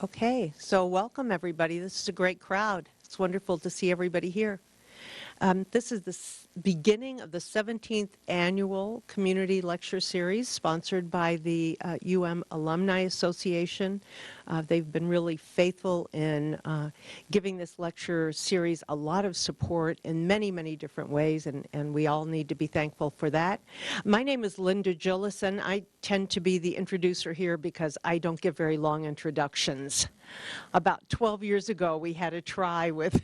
Okay, so welcome everybody. This is a great crowd. It's wonderful to see everybody here. This is the beginning of the 17th annual community lecture series sponsored by the Alumni Association. They've been really faithful in giving this lecture series a lot of support in many, many different ways, and we all need to be thankful for that. My name is Linda Jillison. I tend to be the introducer here because I don't give very long introductions. About 12 years ago, we had a try with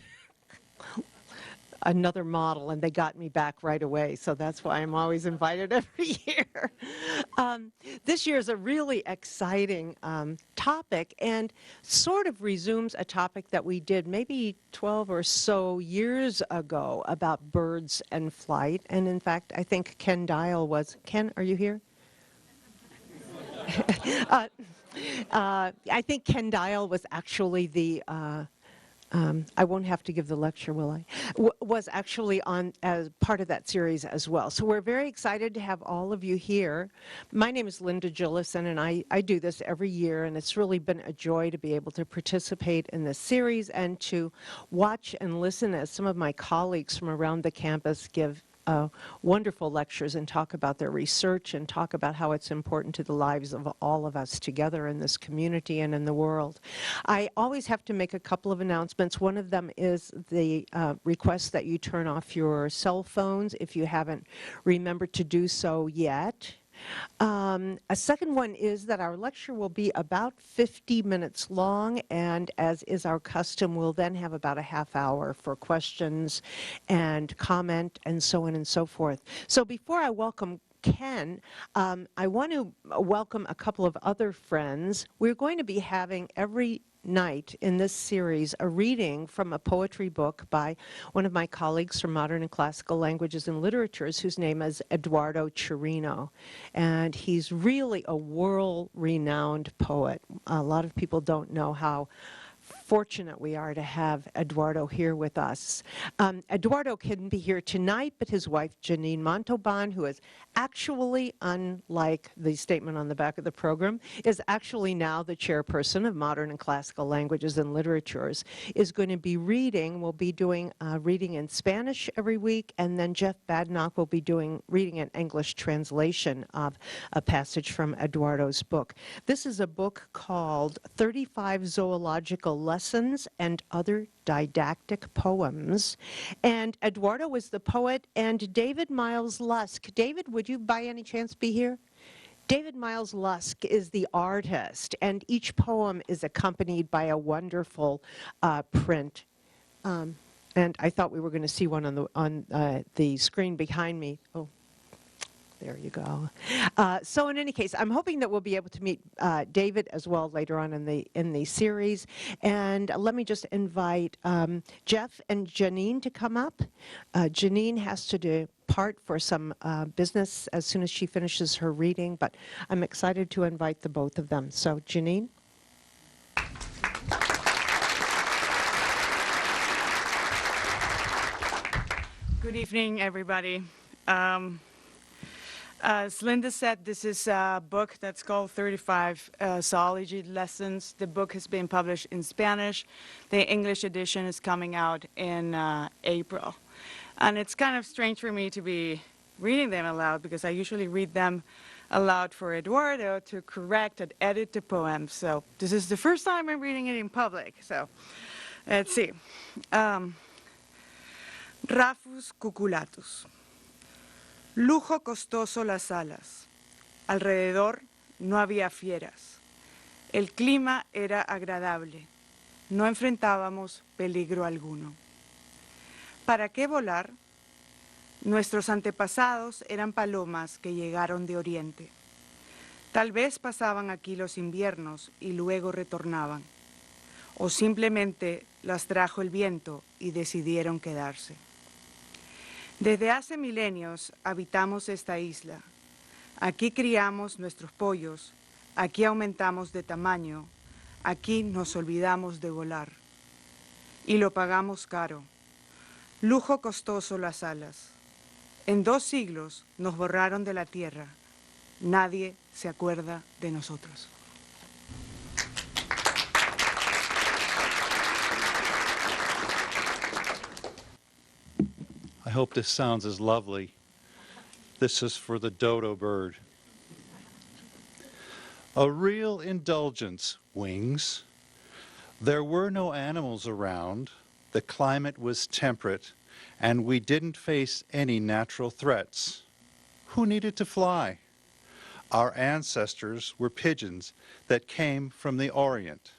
another model, and they got me back right away. So that's why I'm always invited every year. This year is a really exciting topic and sort of resumes a topic that we did maybe 12 or so years ago about birds and flight. And in fact, I think Ken Dial was, Ken, are you here? I think Ken Dial was actually the I won't have to give the lecture, will I? Was actually on as part of that series as well. So we're very excited to have all of you here. My name is Linda Jillison, and I do this every year, and it's really been a joy to be able to participate in this series and to watch and listen as some of my colleagues from around the campus give wonderful lectures and talk about their research and talk about how it's important to the lives of all of us together in this community and in the world. I always have to make a couple of announcements. One of them is the request that you turn off your cell phones if you haven't remembered to do so yet. A second one is that our lecture will be about 50 minutes long, and as is our custom, we'll then have about a half hour for questions and comment and so on and so forth. So before I welcome Ken, I want to welcome a couple of other friends. We're going to be having every night in this series a reading from a poetry book by one of my colleagues from Modern and Classical Languages and Literatures, whose name is Eduardo Chirino. And he's really a world-renowned poet. A lot of people don't know how fortunate we are to have Eduardo here with us. Eduardo couldn't be here tonight, but his wife Janine Montauban, who is actually, unlike the statement on the back of the program, is actually now the chairperson of Modern and Classical Languages and Literatures, is going to be reading. We'll be doing reading in Spanish every week, and then Jeff Badnock will be doing reading an English translation of a passage from Eduardo's book. This is a book called 35 Zoological Lessons and Other Didactic Poems. And Eduardo was the poet, and David Miles Lusk. David, would you by any chance be here? David Miles Lusk is the artist, and each poem is accompanied by a wonderful print. And I thought we were going to see one on the screen behind me. Oh. There you go. So in any case, I'm hoping that we'll be able to meet David as well later on in the series. And let me just invite Jeff and Janine to come up. Janine has to depart for some business as soon as she finishes her reading, but I'm excited to invite the both of them. So Janine. Good evening, everybody. As Linda said, this is a book that's called 35 Zoology Lessons. The book has been published in Spanish. The English edition is coming out in April. And it's kind of strange for me to be reading them aloud because I usually read them aloud for Eduardo to correct and edit the poem. So this is the first time I'm reading it in public. So let's see. Rafus cuculatus. Lujo costoso las alas. Alrededor no había fieras. El clima era agradable. No enfrentábamos peligro alguno. ¿Para qué volar? Nuestros antepasados eran palomas que llegaron de Oriente. Tal vez pasaban aquí los inviernos y luego retornaban. O simplemente las trajo el viento y decidieron quedarse. Desde hace milenios habitamos esta isla. Aquí criamos nuestros pollos, aquí aumentamos de tamaño, aquí nos olvidamos de volar. Y lo pagamos caro. Lujo costoso las alas. En 2 siglos nos borraron de la tierra. Nadie se acuerda de nosotros. hope this sounds as lovely. This is for the dodo bird. A real indulgence, wings. There were no animals around, the climate was temperate, and we didn't face any natural threats. Who needed to fly? Our ancestors were pigeons that came from the Orient.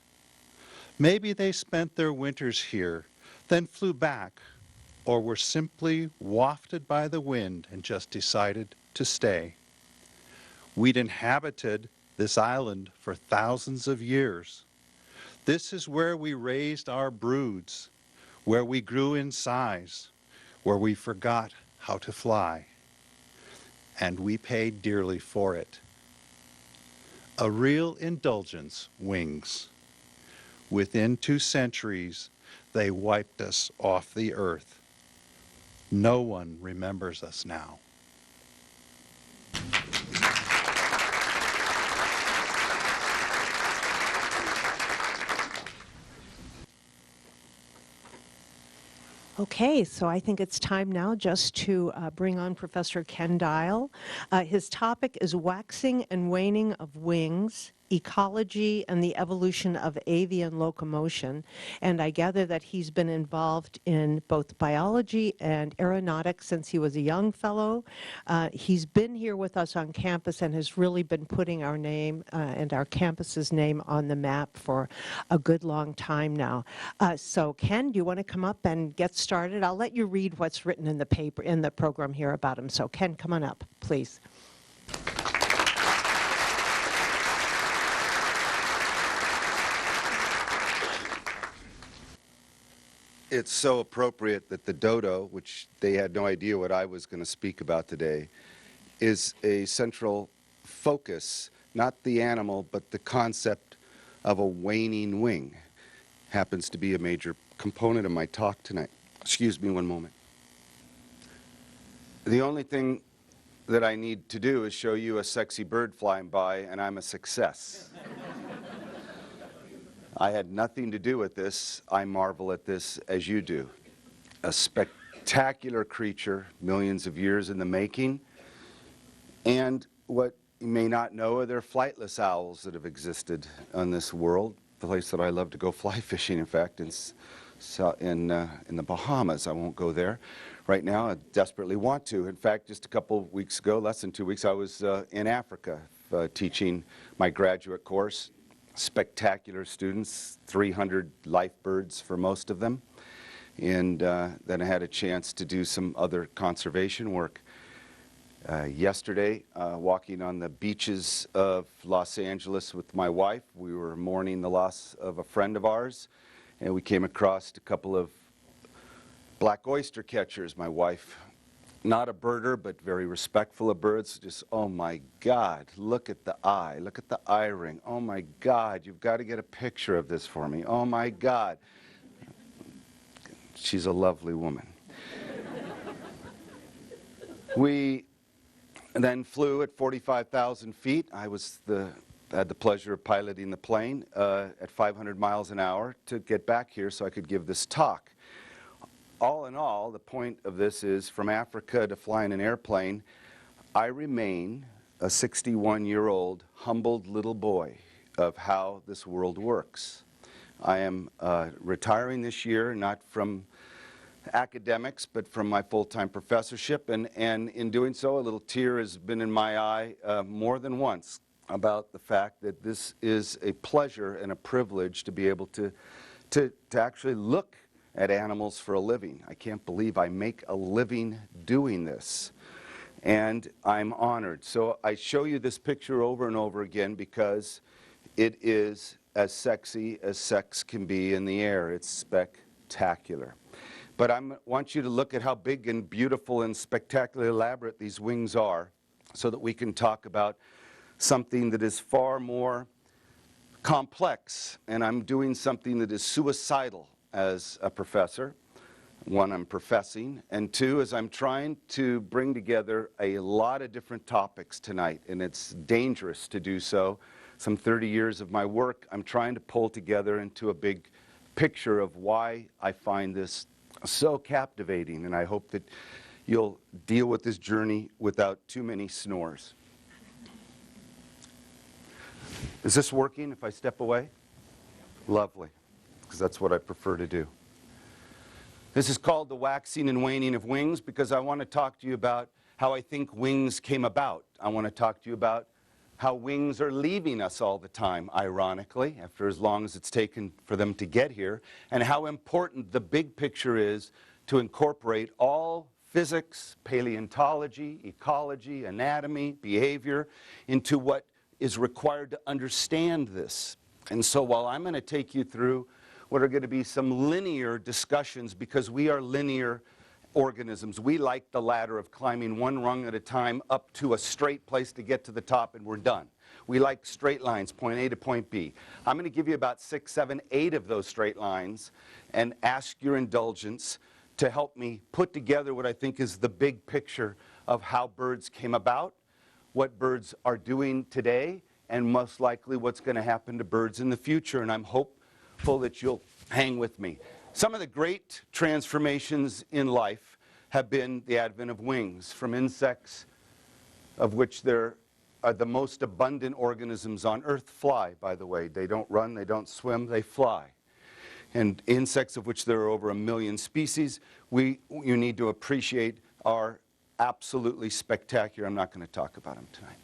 Maybe they spent their winters here, then flew back, or were simply wafted by the wind and just decided to stay. We'd inhabited this island for thousands of years. This is where we raised our broods, where we grew in size, where we forgot how to fly. And we paid dearly for it. A real indulgence, wings. Within 2 centuries, they wiped us off the earth. No one remembers us now. Okay, so I think it's time now just to bring on Professor Ken Dial. His topic is Waxing and Waning of Wings, Ecology and the Evolution of Avian Locomotion. And I gather that he's been involved in both biology and aeronautics since he was a young fellow. He's been here with us on campus and has really been putting our name and our campus's name on the map for a good long time now. So Ken, do you want to come up and get started? I'll let you read what's written in the paper, in the program here about him. So Ken, come on up, please. It's so appropriate that the dodo, which they had no idea what I was going to speak about today, is a central focus, not the animal, but the concept of a waning wing. Happens to be a major component of my talk tonight. Excuse me one moment. The only thing that I need to do is show you a sexy bird flying by, and I'm a success. I had nothing to do with this. I marvel at this as you do. A spectacular creature, millions of years in the making. And what you may not know are there flightless owls that have existed on this world. The place that I love to go fly fishing, in fact, in the Bahamas. I won't go there right now. I desperately want to. In fact, just a couple of weeks ago, less than 2 weeks, I was in Africa teaching my graduate course. Spectacular students, 300 life birds for most of them. And then I had a chance to do some other conservation work. Yesterday, walking on the beaches of Los Angeles with my wife, we were mourning the loss of a friend of ours, and we came across a couple of black oyster catchers. My wife, not a birder, but very respectful of birds, just, oh my God, look at the eye, look at the eye ring. Oh my God, you've got to get a picture of this for me. Oh my God. She's a lovely woman. We then flew at 45,000 feet. I had the pleasure of piloting the plane at 500 miles an hour to get back here so I could give this talk. All in all, the point of this is from Africa to flying an airplane, I remain a 61-year-old humbled little boy of how this world works. I am retiring this year, not from academics, but from my full-time professorship, and in doing so, a little tear has been in my eye more than once about the fact that this is a pleasure and a privilege to be able to actually look at animals for a living. I can't believe I make a living doing this, and I'm honored. So I show you this picture over and over again because it is as sexy as sex can be in the air. It's spectacular. But I want you to look at how big and beautiful and spectacularly elaborate these wings are so that we can talk about something that is far more complex. And I'm doing something that is suicidal as a professor. One, I'm professing, and two, is I'm trying to bring together a lot of different topics tonight, and it's dangerous to do so. Some 30 years of my work, I'm trying to pull together into a big picture of why I find this so captivating, and I hope that you'll deal with this journey without too many snores. Is this working if I step away? Lovely, because that's what I prefer to do. This is called the waxing and waning of wings because I want to talk to you about how I think wings came about. I want to talk to you about how wings are leaving us all the time, ironically, after as long as it's taken for them to get here, and how important the big picture is to incorporate all physics, paleontology, ecology, anatomy, behavior into what is required to understand this. And so while I'm going to take you through what are going to be some linear discussions, because we are linear organisms. We like the ladder of climbing one rung at a time up to a straight place to get to the top and we're done. We like straight lines, point A to point B. I'm going to give you about 6, 7, 8 of those straight lines and ask your indulgence to help me put together what I think is the big picture of how birds came about, what birds are doing today, and most likely what's going to happen to birds in the future. And I'm hopeful that you'll hang with me. Some of the great transformations in life have been the advent of wings, from insects, of which there are the most abundant organisms on Earth fly, by the way. They don't run, they don't swim, they fly. And insects, of which there are over 1 million species, you need to appreciate are absolutely spectacular. I'm not going to talk about them tonight.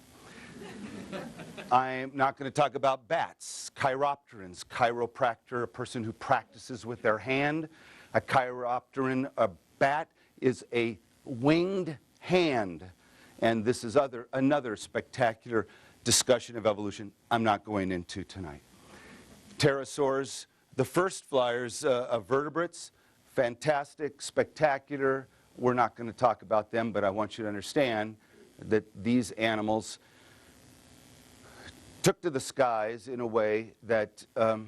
I'm not going to talk about bats, chiropterans, chiropractor, a person who practices with their hand. A chiropteran, a bat, is a winged hand. And this is another spectacular discussion of evolution I'm not going into tonight. Pterosaurs, the first flyers of vertebrates, fantastic, spectacular. We're not going to talk about them, but I want you to understand that these animals took to the skies in a way that,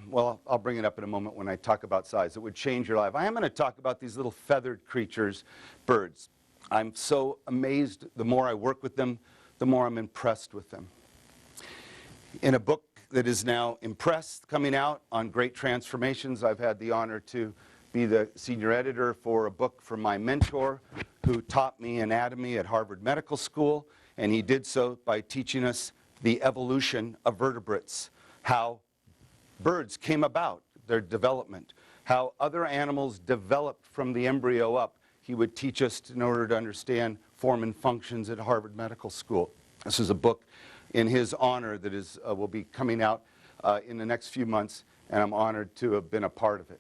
well, I'll bring it up in a moment when I talk about size. It would change your life. I am going to talk about these little feathered creatures, birds. I'm so amazed. The more I work with them, the more I'm impressed with them. In a book that is now coming out on great transformations, I've had the honor to be the senior editor for a book from my mentor who taught me anatomy at Harvard Medical School, and he did so by teaching us the evolution of vertebrates, how birds came about, their development, how other animals developed from the embryo up. He would teach us in order to understand form and functions at Harvard Medical School. This is a book in his honor that will be coming out in the next few months, and I'm honored to have been a part of it.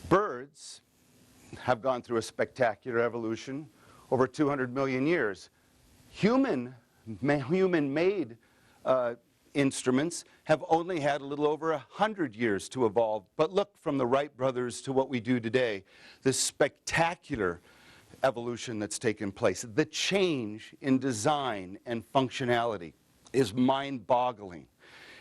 Birds have gone through a spectacular evolution over 200 million years. Human-made instruments have only had a little over 100 years to evolve. But look, from the Wright brothers to what we do today, this spectacular evolution that's taken place. The change in design and functionality is mind-boggling.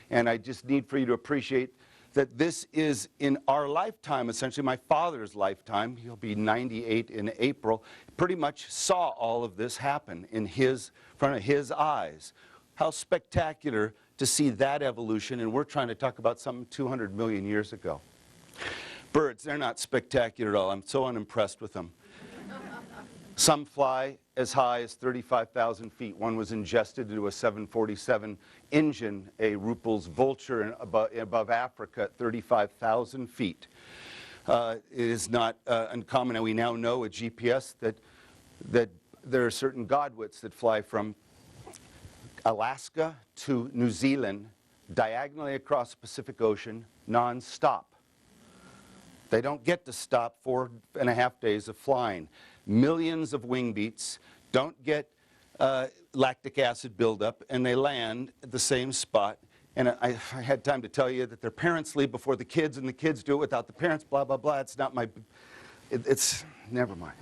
And I just need for you to appreciate that this is in our lifetime, essentially my father's lifetime. He'll be 98 in April. Pretty much saw all of this happen in front of his eyes. How spectacular to see that evolution, and we're trying to talk about something 200 million years ago. Birds, they're not spectacular at all. I'm so unimpressed with them. Some fly as high as 35,000 feet. One was ingested into a 747 engine, a Ruppel's vulture above Africa at 35,000 feet. It is not uncommon, and we now know with GPS that there are certain godwits that fly from Alaska to New Zealand diagonally across the Pacific Ocean non-stop. They don't get to stop 4.5 days of flying. Millions of wing beats, don't get lactic acid buildup, and they land at the same spot. And I had time to tell you that their parents leave before the kids, and the kids do it without the parents, blah, blah, blah. It's not my, it's, never mind.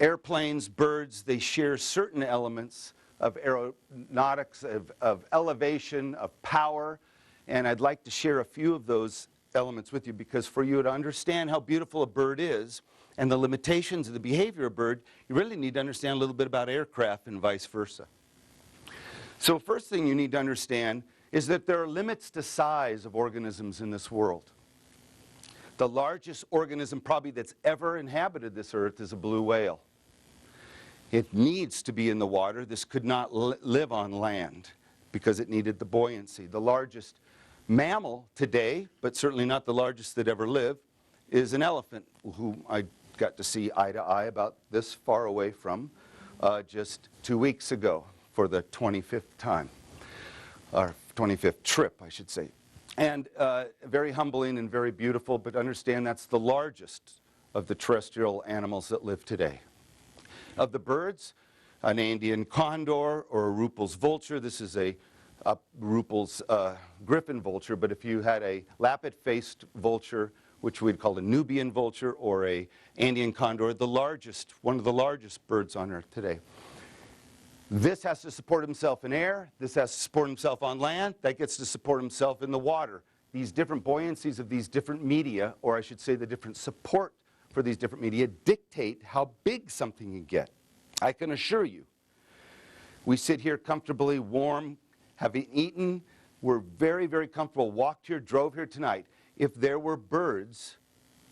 Airplanes, birds, they share certain elements of aeronautics, of elevation, of power, and I'd like to share a few of those elements with you, because for you to understand how beautiful a bird is and the limitations of the behavior of a bird, you really need to understand a little bit about aircraft and vice versa. So first thing you need to understand is that there are limits to size of organisms in this world. The largest organism probably that's ever inhabited this earth is a blue whale. It needs to be in the water. This could not live on land because it needed the buoyancy. The largest mammal today, but certainly not the largest that ever lived, is an elephant, who I got to see eye to eye about this far away from just 2 weeks ago for the 25th time, or 25th trip, I should say. And very humbling and very beautiful, but understand that's the largest of the terrestrial animals that live today. Of the birds, an Andean condor or a Ruppel's vulture. This is a Ruppel's griffin vulture, but if you had a lappet-faced vulture, which we'd call a Nubian vulture, or a Andean condor, the largest, one of the largest birds on earth today. This has to support himself in air. This has to support himself on land. That gets to support himself in the water. These different buoyancies of these different media, or I should say the different support for these different media, dictate how big something can get. I can assure you, we sit here comfortably, warm, having eaten. We're very, very comfortable. Walked here, drove here tonight. If there were birds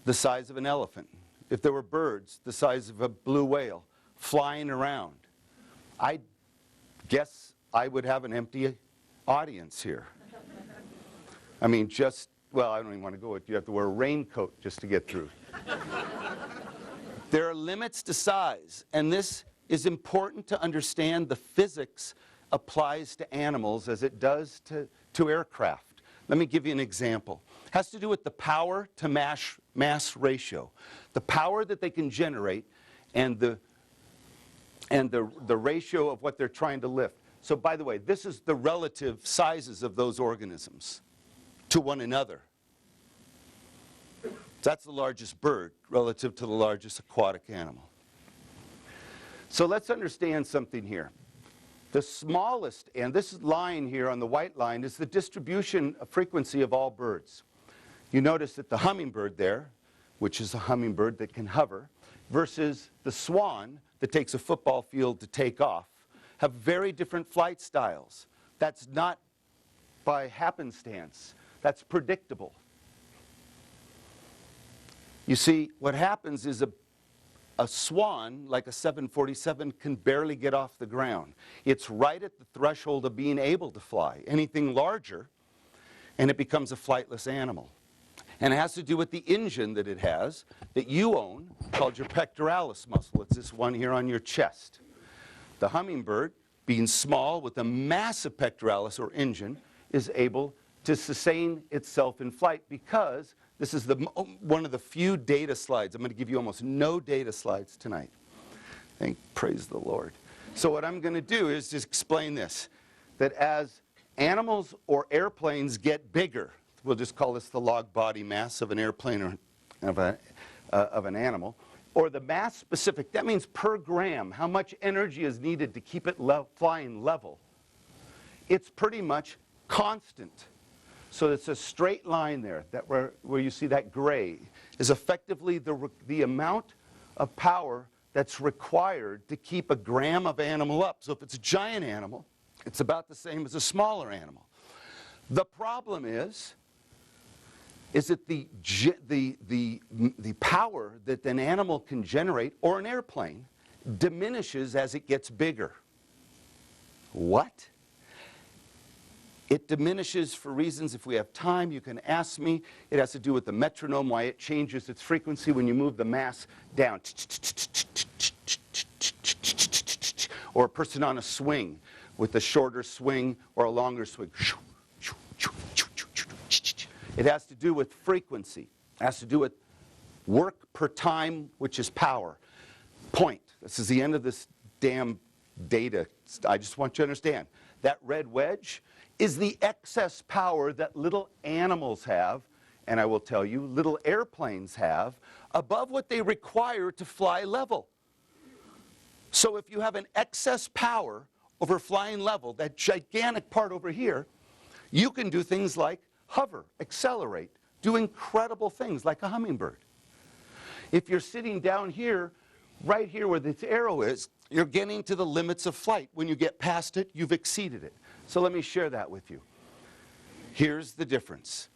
the size of an elephant, if there were birds the size of a blue whale flying around, I guess I would have an empty audience here. I mean, just, well, I don't even want to go. You have to wear a raincoat just to get through. There are limits to size, and this is important to understand. The physics applies to animals as it does to aircraft. Let me give you an example. It has to do with the power to mass ratio. The power that they can generate and the ratio of what they're trying to lift. So by the way, this is the relative sizes of those organisms to one another. That's the largest bird relative to the largest aquatic animal. So let's understand something here. The smallest, and this line here on the white line, is the distribution of frequency of all birds. You notice that the hummingbird there, which is a hummingbird that can hover, versus the swan that takes a football field to take off, have very different flight styles. That's not by happenstance. That's predictable. You see, what happens is a swan, like a 747, can barely get off the ground. It's right at the threshold of being able to fly. Anything larger, and it becomes a flightless animal. And it has to do with the engine that it has, that you own, called your pectoralis muscle. It's this one here on your chest. The hummingbird, being small with a massive pectoralis or engine, is able to sustain itself in flight because this is one of the few data slides. I'm going to give you almost no data slides tonight. Praise the Lord. So what I'm going to do is just explain this, that as animals or airplanes get bigger, we'll just call this the log body mass of an airplane or of an animal, or the mass specific, that means per gram, how much energy is needed to keep it flying level. It's pretty much constant. So it's a straight line there, that where you see that gray is effectively the amount of power that's required to keep a gram of animal up. So if it's a giant animal, it's about the same as a smaller animal. The problem is that the power that an animal can generate, or an airplane, diminishes as it gets bigger. What? It diminishes for reasons, if we have time, you can ask me. It has to do with the metronome, why it changes its frequency when you move the mass down. Or a person on a swing with a shorter swing or a longer swing. It has to do with frequency. It has to do with work per time, which is power. Point. This is the end of this damn data. I just want you to understand. That red wedge is the excess power that little animals have, and I will tell you, little airplanes have, above what they require to fly level. So if you have an excess power over flying level, that gigantic part over here, you can do things like hover, accelerate, do incredible things like a hummingbird. If you're sitting down here, right here where this arrow is, you're getting to the limits of flight. When you get past it, you've exceeded it. So let me share that with you. Here's the difference.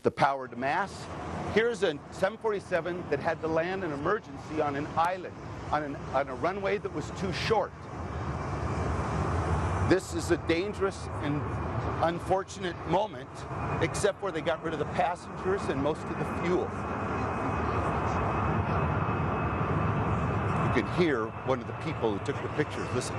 The power to mass Here's a 747 that had to land an emergency on an island, on a runway that was too short. This is a dangerous and unfortunate moment, except where they got rid of the passengers and most of the fuel. You can hear one of the people who took the pictures. Listen.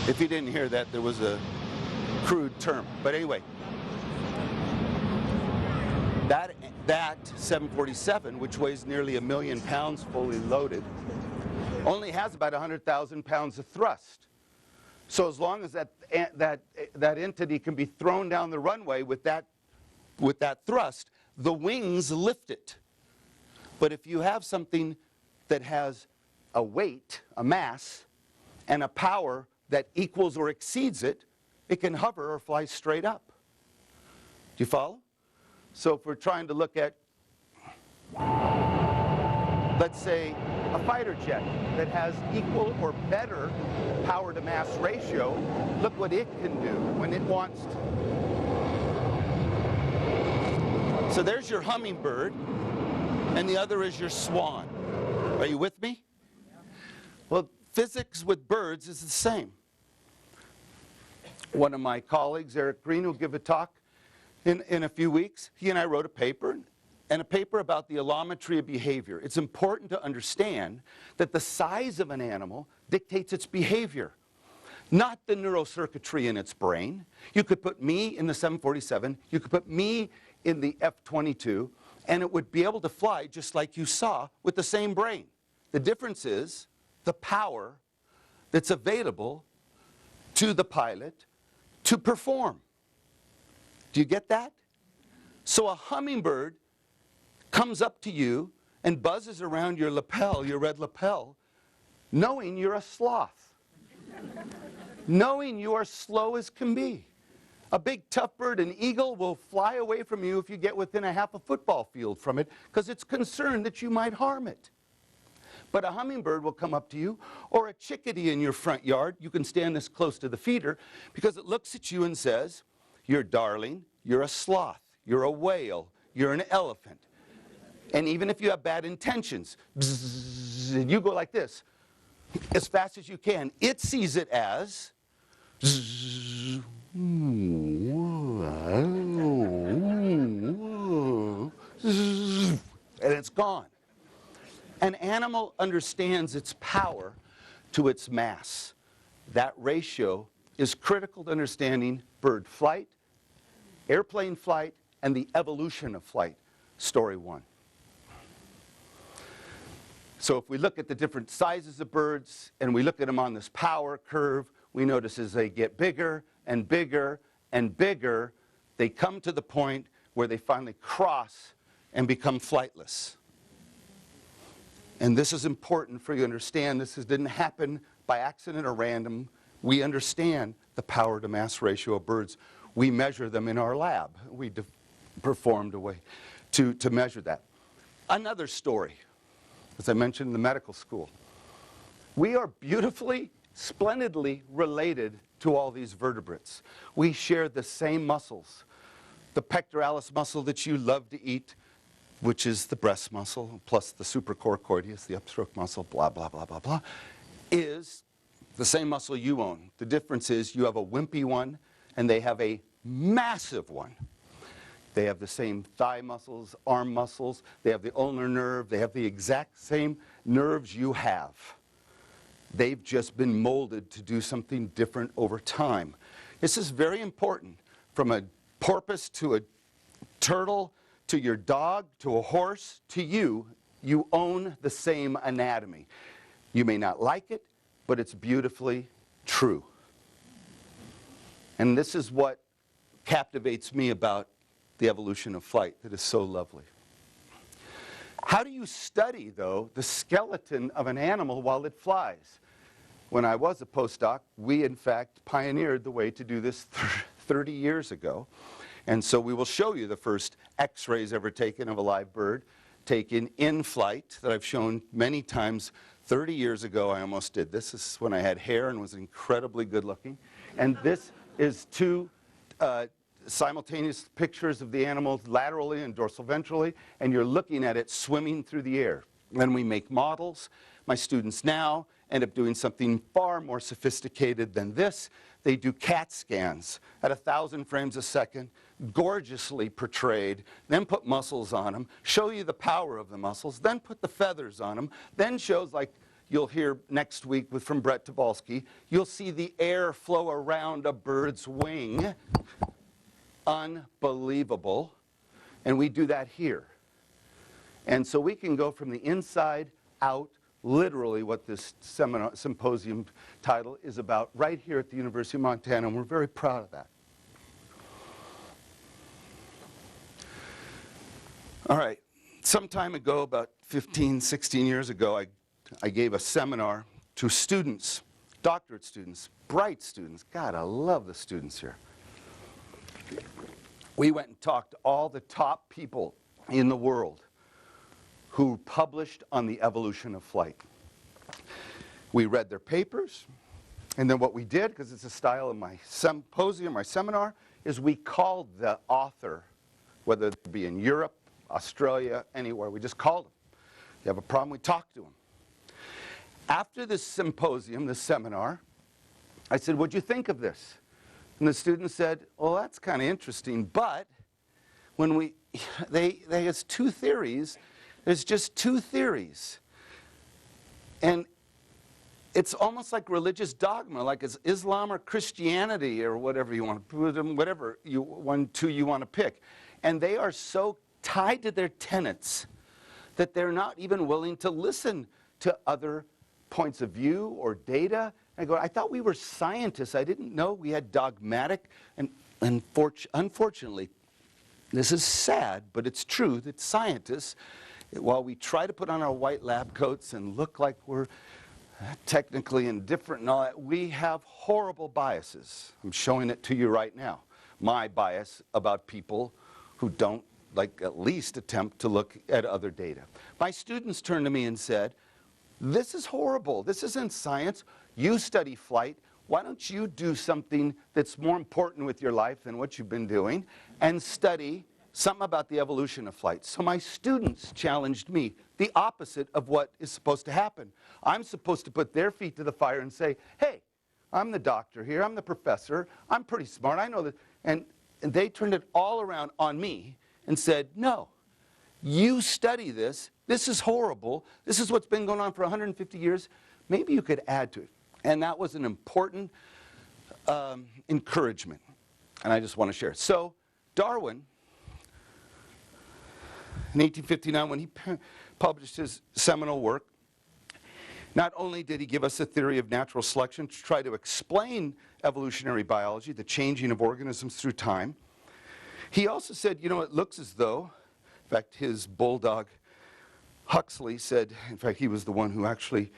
If you didn't hear that, there was a crude term. But anyway, that 747, which weighs nearly 1 million pounds fully loaded, only has about 100,000 pounds of thrust. So as long as that entity can be thrown down the runway with that thrust, the wings lift it. But if you have something that has a weight, a mass, and a power that equals or exceeds it, it can hover or fly straight up. Do you follow? So if we're trying to look at, let's say, a fighter jet that has equal or better power to mass ratio, look what it can do when it wants to. So there's your hummingbird, and the other is your swan. Are you with me? Well, physics with birds is the same. One of my colleagues, Eric Green, will give a talk in a few weeks. He and I wrote a paper, and a paper about the allometry of behavior. It's important to understand that the size of an animal dictates its behavior, not the neurocircuitry in its brain. You could put me in the 747, you could put me in the F-22, and it would be able to fly just like you saw with the same brain. The difference is the power that's available to the pilot to perform. Do you get that? So a hummingbird comes up to you and buzzes around your lapel, your red lapel, knowing you're a sloth, knowing you are slow as can be. A big tough bird, an eagle, will fly away from you if you get within a half a football field from it because it's concerned that you might harm it. But a hummingbird will come up to you, or a chickadee in your front yard. You can stand this close to the feeder because it looks at you and says, "You're darling, you're a sloth, you're a whale, you're an elephant." And even if you have bad intentions, bzzz, and you go like this, as fast as you can, it sees it as bzzz, and it's gone. An animal understands its power to its mass. That ratio is critical to understanding bird flight, airplane flight, and the evolution of flight, story one. So if we look at the different sizes of birds and we look at them on this power curve, we notice as they get bigger and bigger and bigger, they come to the point where they finally cross and become flightless. And this is important for you to understand. This didn't happen by accident or random. We understand the power to mass ratio of birds. We measure them in our lab. We performed a way to measure that. Another story, as I mentioned in the medical school. We are beautifully, splendidly related to all these vertebrates. We share the same muscles. The pectoralis muscle that you love to eat, which is the breast muscle, plus the supracoracoideus, the upstroke muscle, blah, blah, blah, blah, blah, is the same muscle you own. The difference is you have a wimpy one, and they have a massive one. They have the same thigh muscles, arm muscles, they have the ulnar nerve, they have the exact same nerves you have. They've just been molded to do something different over time. This is very important. From a porpoise to a turtle, to your dog, to a horse, to you, you own the same anatomy. You may not like it, but it's beautifully true. And this is what captivates me about the evolution of flight that is so lovely. How do you study, though, the skeleton of an animal while it flies? When I was a postdoc, we, in fact, pioneered the way to do this 30 years ago. And so we will show you the first X-rays ever taken of a live bird taken in flight that I've shown many times. 30 years ago, I almost did this. This is when I had hair and was incredibly good looking. And this is two simultaneous pictures of the animal laterally and dorsal ventrally, and you're looking at it swimming through the air. Then we make models. My students now end up doing something far more sophisticated than this. They do CAT scans at 1,000 frames a second, gorgeously portrayed, then put muscles on them, show you the power of the muscles, then put the feathers on them, then shows, like you'll hear next week from Brett Tobolsky, you'll see the air flow around a bird's wing. Unbelievable. And we do that here. And so we can go from the inside out, literally what this symposium title is about, right here at the University of Montana, and we're very proud of that. All right, some time ago, about 15, 16 years ago, I gave a seminar to students, doctorate students, bright students. God, I love the students here. We went and talked to all the top people in the world who published on the evolution of flight. We read their papers, and then what we did, because it's a style of my symposium, my seminar, is we called the author, whether it be in Europe, Australia, anywhere, we just called them. You have a problem, we talk to them. After this symposium, this seminar, I said, what'd you think of this? And the students said, well, that's kind of interesting, but when there's two theories, there's just two theories. And it's almost like religious dogma, like it's Islam or Christianity or whatever you want to put them, whatever you want to pick. And they are so tied to their tenets that they're not even willing to listen to other points of view or data. I go, I thought we were scientists. I didn't know we had dogmatic. And unfortunately, this is sad, but it's true that scientists, while we try to put on our white lab coats and look like we're technically indifferent and all that, we have horrible biases. I'm showing it to you right now. My bias about people who don't at least attempt to look at other data. My students turned to me and said, this is horrible. This isn't science. You study flight. Why don't you do something that's more important with your life than what you've been doing and study something about the evolution of flight? So my students challenged me, the opposite of what is supposed to happen. I'm supposed to put their feet to the fire and say, hey, I'm the doctor here. I'm the professor. I'm pretty smart. I know that. And they turned it all around on me and said, no, you study this. This is horrible. This is what's been going on for 150 years. Maybe you could add to it. And that was an important encouragement. And I just want to share it. So Darwin, in 1859, when he published his seminal work, not only did he give us a theory of natural selection to try to explain evolutionary biology, the changing of organisms through time, he also said, you know, it looks as though, in fact, his bulldog Huxley said, in fact, he was the one who actually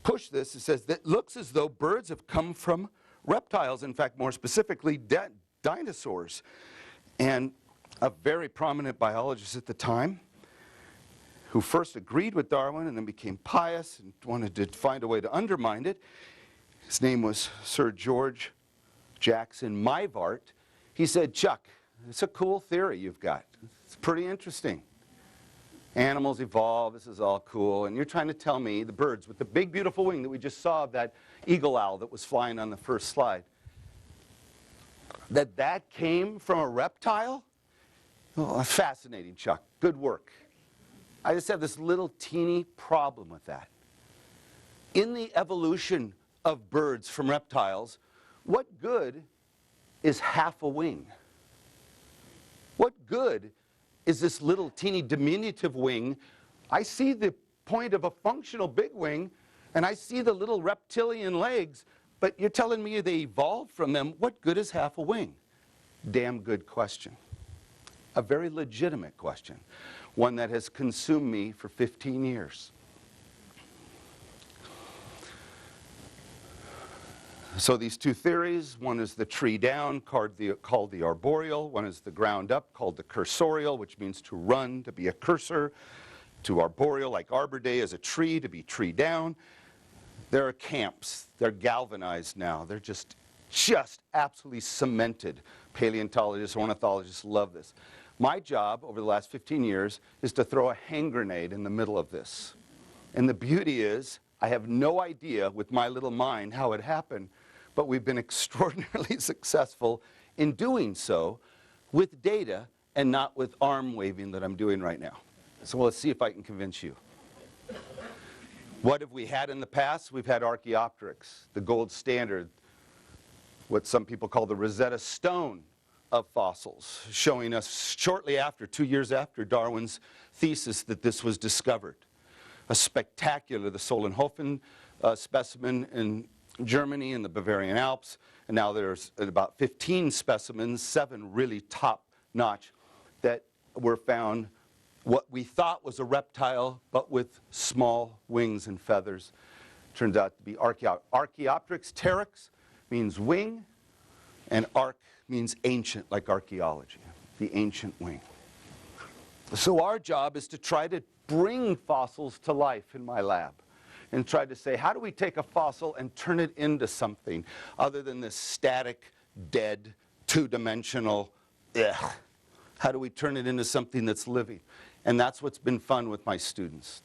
pushed this. It says, that looks as though birds have come from reptiles, in fact, more specifically, dinosaurs. And a very prominent biologist at the time, who first agreed with Darwin and then became pious and wanted to find a way to undermine it. His name was Sir George Jackson Mivart. He said, Chuck, it's a cool theory you've got. It's pretty interesting. Animals evolve, this is all cool, and you're trying to tell me, the birds with the big beautiful wing that we just saw of that eagle owl that was flying on the first slide, that came from a reptile? Oh, fascinating, Chuck. Good work. I just have this little teeny problem with that. In the evolution of birds from reptiles, what good is half a wing? What good is this little teeny diminutive wing? I see the point of a functional big wing, and I see the little reptilian legs, but you're telling me they evolved from them. What good is half a wing? Damn good question. A very legitimate question. One that has consumed me for 15 years. So these two theories, one is the tree down, called the arboreal. One is the ground up, called the cursorial, which means to run, to be a cursor, to arboreal, like Arbor Day as a tree, to be tree down. There are camps. They're galvanized now. They're just absolutely cemented. Paleontologists, ornithologists love this. My job over the last 15 years is to throw a hand grenade in the middle of this. And the beauty is, I have no idea with my little mind how it happened, but we've been extraordinarily successful in doing so with data and not with arm waving that I'm doing right now. So let's see if I can convince you. What have we had in the past? We've had Archaeopteryx, the gold standard, what some people call the Rosetta Stone of fossils, showing us shortly after, 2 years after Darwin's thesis that this was discovered. A spectacular, the Solnhofen specimen in Germany in the Bavarian Alps, and now there's about 15 specimens, 7 really top-notch, that were found what we thought was a reptile, but with small wings and feathers. Turns out to be Archaeopteryx pteryx means wing, and arch means ancient, like archaeology, the ancient wing. So our job is to try to bring fossils to life in my lab and try to say, how do we take a fossil and turn it into something other than this static, dead, two-dimensional, ugh. How do we turn it into something that's living? And that's what's been fun with my students.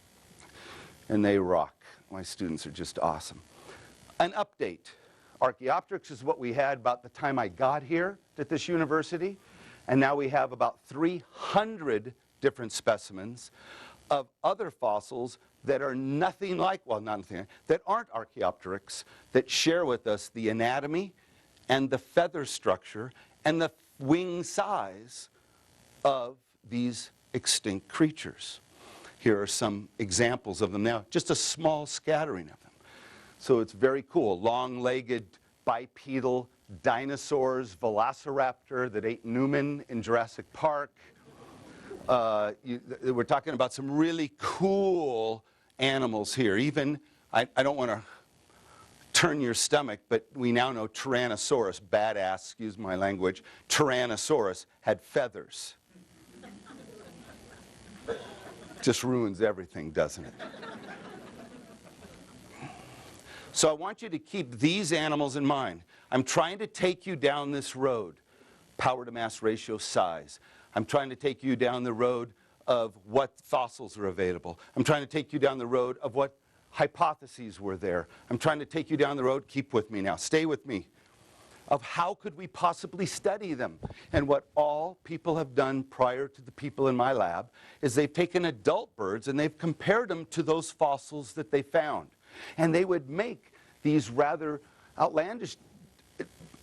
And they rock. My students are just awesome. An update. Archaeopteryx is what we had about the time I got here at this university. And now we have about 300 different specimens of other fossils that are nothing like, well, not nothing, that aren't Archaeopteryx, that share with us the anatomy and the feather structure and the wing size of these extinct creatures. Here are some examples of them now, just a small scattering of them. So it's very cool. Long-legged bipedal dinosaurs, velociraptor that ate Newman in Jurassic Park. We're talking about some really cool animals here. Even, I don't want to turn your stomach, but we now know Tyrannosaurus, badass, excuse my language, Tyrannosaurus had feathers. Just ruins everything, doesn't it? So I want you to keep these animals in mind. I'm trying to take you down this road, power to mass ratio, size. I'm trying to take you down the road of what fossils are available. I'm trying to take you down the road of what hypotheses were there. I'm trying to take you down the road, keep with me now, stay with me, of how could we possibly study them. And what all people have done prior to the people in my lab is they've taken adult birds and they've compared them to those fossils that they found. And they would make these rather outlandish,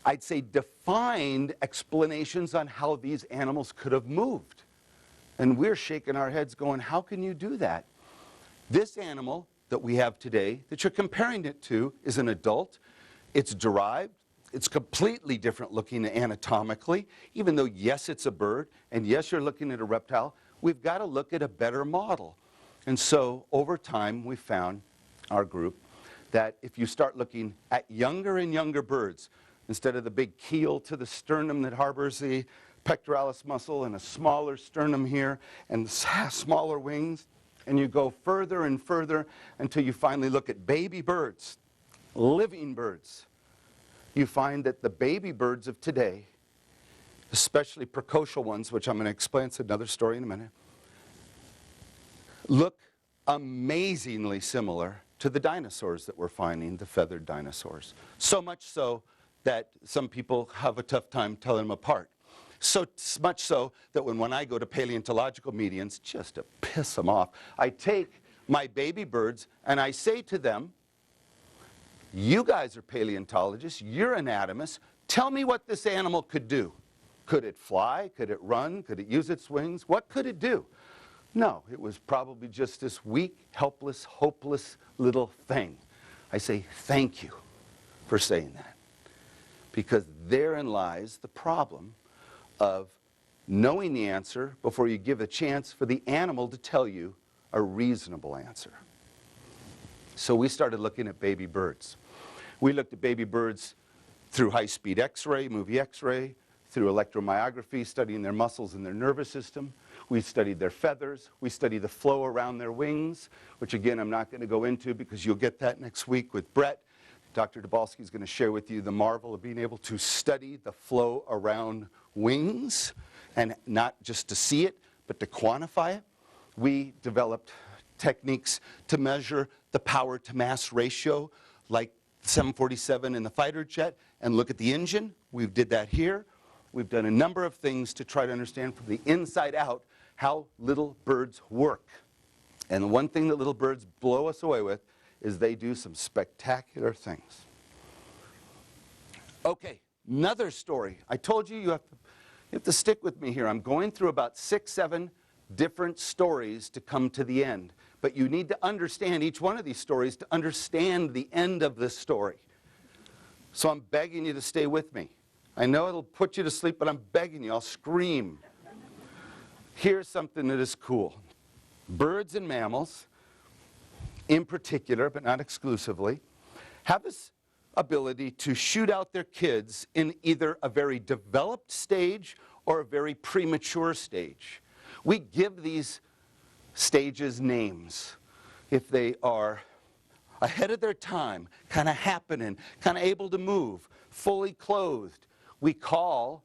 I'd say defined explanations on how these animals could have moved. And we're shaking our heads going, how can you do that? This animal that we have today, that you're comparing it to, is an adult. It's derived. It's completely different looking anatomically. Even though, yes, it's a bird, and yes, you're looking at a reptile, we've got to look at a better model. And so, over time, we found, our group, that if you start looking at younger and younger birds, instead of the big keel to the sternum that harbors the pectoralis muscle and a smaller sternum here and smaller wings, and you go further and further until you finally look at baby birds, living birds, you find that the baby birds of today, especially precocial ones, which I'm going to explain, it's another story in a minute, look amazingly similar to the dinosaurs that we're finding, the feathered dinosaurs. So much so that some people have a tough time telling them apart. So much so that when I go to paleontological meetings, just to piss them off, I take my baby birds and I say to them, you guys are paleontologists, you're anatomists, tell me what this animal could do. Could it fly? Could it run? Could it use its wings? What could it do? No, it was probably just this weak, helpless, hopeless little thing. I say, thank you for saying that. Because therein lies the problem of knowing the answer before you give a chance for the animal to tell you a reasonable answer. So we started looking at baby birds. We looked at baby birds through high-speed X-ray, movie X-ray, through electromyography, studying their muscles and their nervous system. We studied their feathers. We studied the flow around their wings, which again, I'm not going to go into because you'll get that next week with Brett. Dr. Dabalski is going to share with you the marvel of being able to study the flow around wings, and not just to see it, but to quantify it. We developed techniques to measure the power to mass ratio, like 747 in the fighter jet, and look at the engine. We did that here. We've done a number of things to try to understand from the inside out how little birds work. And the one thing that little birds blow us away with is they do some spectacular things. Okay, another story. I told you you have to stick with me here. I'm going through about 6, 7 different stories to come to the end. But you need to understand each one of these stories to understand the end of this story. So I'm begging you to stay with me. I know it'll put you to sleep, but I'm begging you. I'll scream. Here's something that is cool. Birds and mammals, in particular, but not exclusively, have this ability to shoot out their kids in either a very developed stage or a very premature stage. We give these stages names. If they are ahead of their time, kind of happening, kind of able to move, fully clothed, we call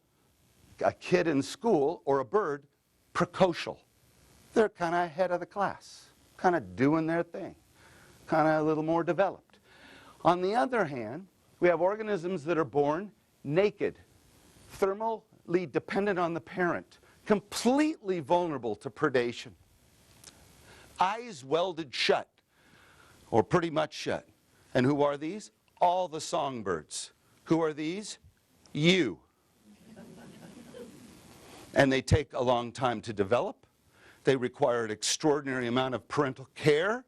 a kid in school or a bird precocial. They're kind of ahead of the class, kind of doing their thing, kind of a little more developed. On the other hand, we have organisms that are born naked, thermally dependent on the parent, completely vulnerable to predation. Eyes welded shut, or pretty much shut. And who are these? All the songbirds. Who are these? You. And they take a long time to develop. They require an extraordinary amount of parental care.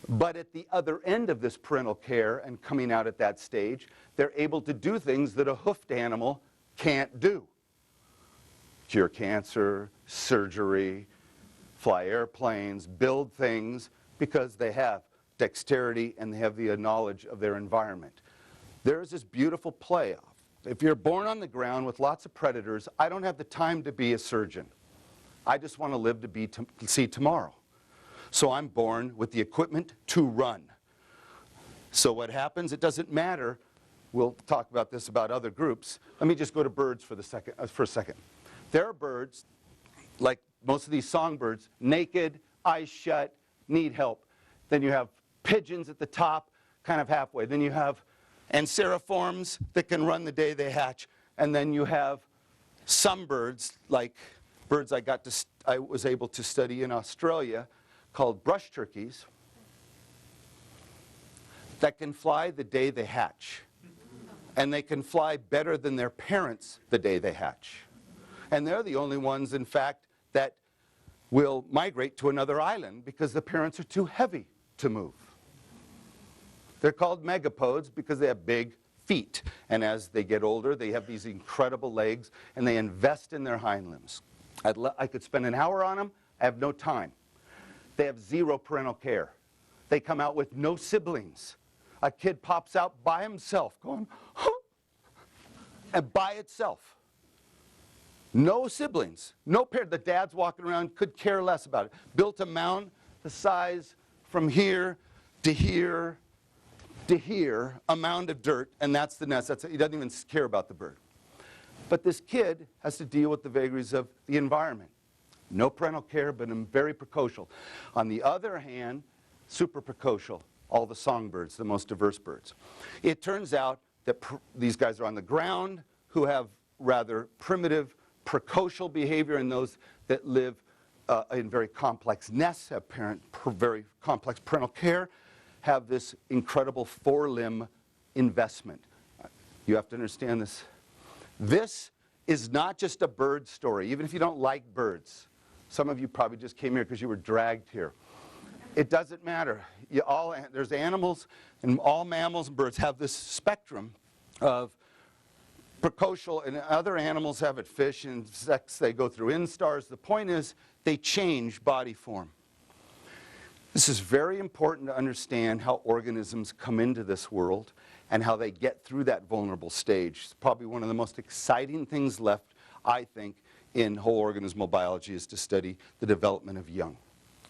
But at the other end of this parental care and coming out at that stage, they're able to do things that a hoofed animal can't do. Cure cancer, surgery, fly airplanes, build things, because they have dexterity and they have the knowledge of their environment. There's this beautiful playoff. If you're born on the ground with lots of predators, I don't have the time to be a surgeon. I just want to live to see tomorrow. So I'm born with the equipment to run. So what happens, it doesn't matter. We'll talk about this about other groups. Let me just go to birds for a second. There are birds, like most of these songbirds, naked, eyes shut, need help. Then you have pigeons at the top, kind of halfway. Then you have anseriforms that can run the day they hatch. And then you have some birds, like birds I was able to study in Australia, called brush turkeys, that can fly the day they hatch. And they can fly better than their parents the day they hatch. And they're the only ones, in fact, that will migrate to another island because the parents are too heavy to move. They're called megapodes because they have big feet. And as they get older, they have these incredible legs, and they invest in their hind limbs. I could spend an hour on them. I have no time. They have zero parental care. They come out with no siblings. A kid pops out by himself, going, huh, and by itself. No siblings, no parent. The dad's walking around, could care less about it. Built a mound the size from here to here to here, a mound of dirt, and that's the nest. He doesn't even care about the bird. But this kid has to deal with the vagaries of the environment. No parental care, but very precocial. On the other hand, super precocial, all the songbirds, the most diverse birds. It turns out that these guys are on the ground who have rather primitive precocial behavior, and those that live in very complex nests, have very complex parental care, have this incredible four-limb investment. You have to understand this. This is not just a bird story, even if you don't like birds. Some of you probably just came here because you were dragged here. It doesn't matter. There's animals, and all mammals and birds have this spectrum of precocial, and other animals have it. Fish and insects, they go through instars. The point is, they change body form. This is very important to understand how organisms come into this world, and how they get through that vulnerable stage. It's probably one of the most exciting things left, I think, in whole organismal biology is to study the development of young.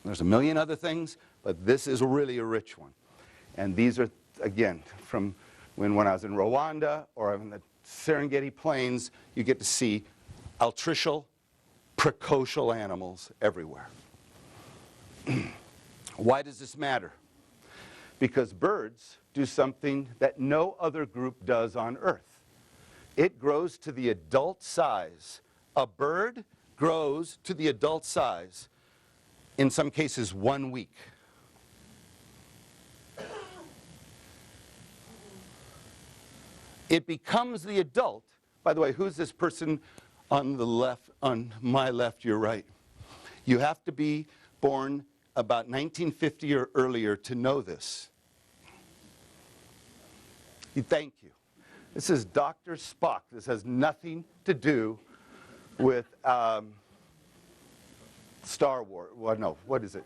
There's a million other things, but this is really a rich one. And these are, again, from when I was in Rwanda or in the Serengeti Plains, you get to see altricial, precocial animals everywhere. Why does this matter? Because birds do something that no other group does on Earth. It grows to the adult size. A bird grows to the adult size, in some cases 1 week. It becomes the adult. By the way, who's this person on the left, on my left, your right? You have to be born about 1950 or earlier to know this. Thank you. This is Dr. Spock. This has nothing to do with Star Wars. Well, no, what is it?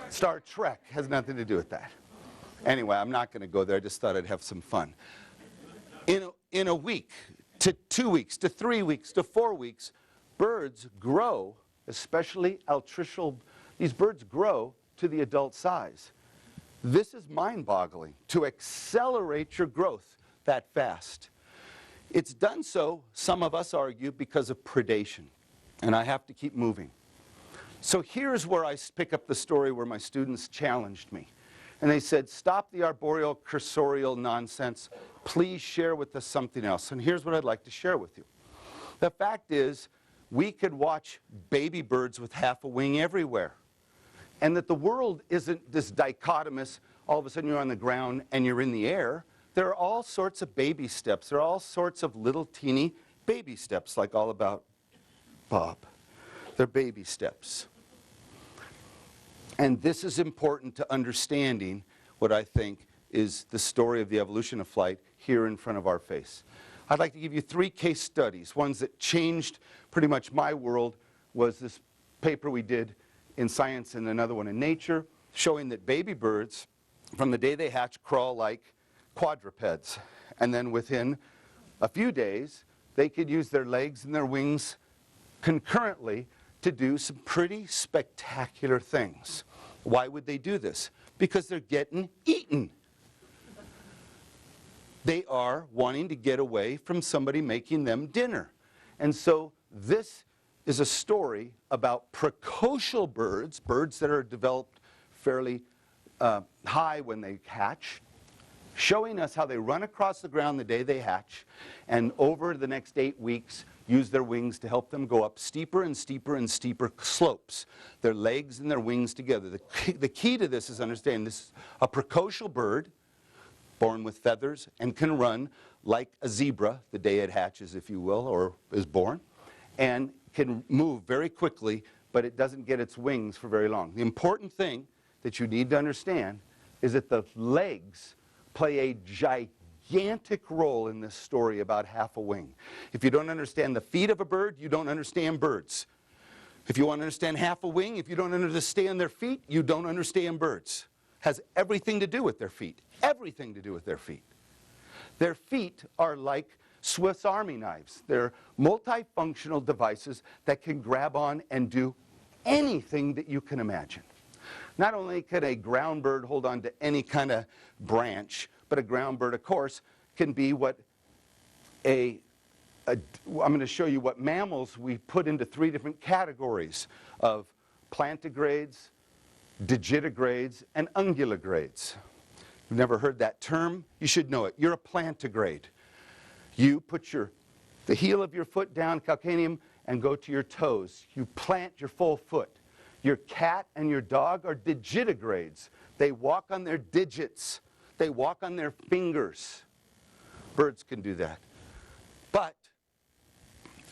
Star Trek has nothing to do with that. Anyway, I'm not going to go there. I just thought I'd have some fun. In a week, to 2 weeks, to 3 weeks, to 4 weeks, birds grow, especially altricial, these birds grow to the adult size. This is mind-boggling, to accelerate your growth that fast. It's done so, some of us argue, because of predation. And I have to keep moving. So here's where I pick up the story where my students challenged me. And they said, stop the arboreal cursorial nonsense. Please share with us something else. And here's what I'd like to share with you. The fact is, we could watch baby birds with half a wing everywhere. And that the world isn't this dichotomous, all of a sudden you're on the ground and you're in the air. There are all sorts of baby steps. There are all sorts of little teeny baby steps, like All About Bob. They're baby steps. And this is important to understanding what I think is the story of the evolution of flight here in front of our face. I'd like to give you 3 case studies. Ones that changed pretty much my world was this paper we did in Science and another one in Nature, showing that baby birds, from the day they hatch, crawl like quadrupeds. And then within a few days, they could use their legs and their wings concurrently to do some pretty spectacular things. Why would they do this? Because they're getting eaten. They are wanting to get away from somebody making them dinner. And so this is a story about precocial birds, birds that are developed fairly high when they hatch, showing us how they run across the ground the day they hatch, and over the next 8 weeks use their wings to help them go up steeper and steeper and steeper slopes, their legs and their wings together. The key to this is understanding this is a precocial bird, born with feathers, and can run like a zebra the day it hatches, if you will, or is born, and can move very quickly, but it doesn't get its wings for very long. The important thing that you need to understand is that the legs play a gigantic role in this story about half a wing. If you don't understand the feet of a bird, you don't understand birds. If you want to understand half a wing, if you don't understand their feet, you don't understand birds. Has everything to do with their feet. Everything to do with their feet. Their feet are like Swiss Army knives. They're multifunctional devices that can grab on and do anything that you can imagine. Not only can a ground bird hold on to any kind of branch, but a ground bird, of course, can be what I'm going to show you what mammals we put into 3 different categories of plantigrades, digitigrades, and unguligrades. You've never heard that term? You should know it. You're a plantigrade. You put the heel of your foot down, calcaneum, and go to your toes. You plant your full foot. Your cat and your dog are digitigrades. They walk on their digits. They walk on their fingers. Birds can do that. But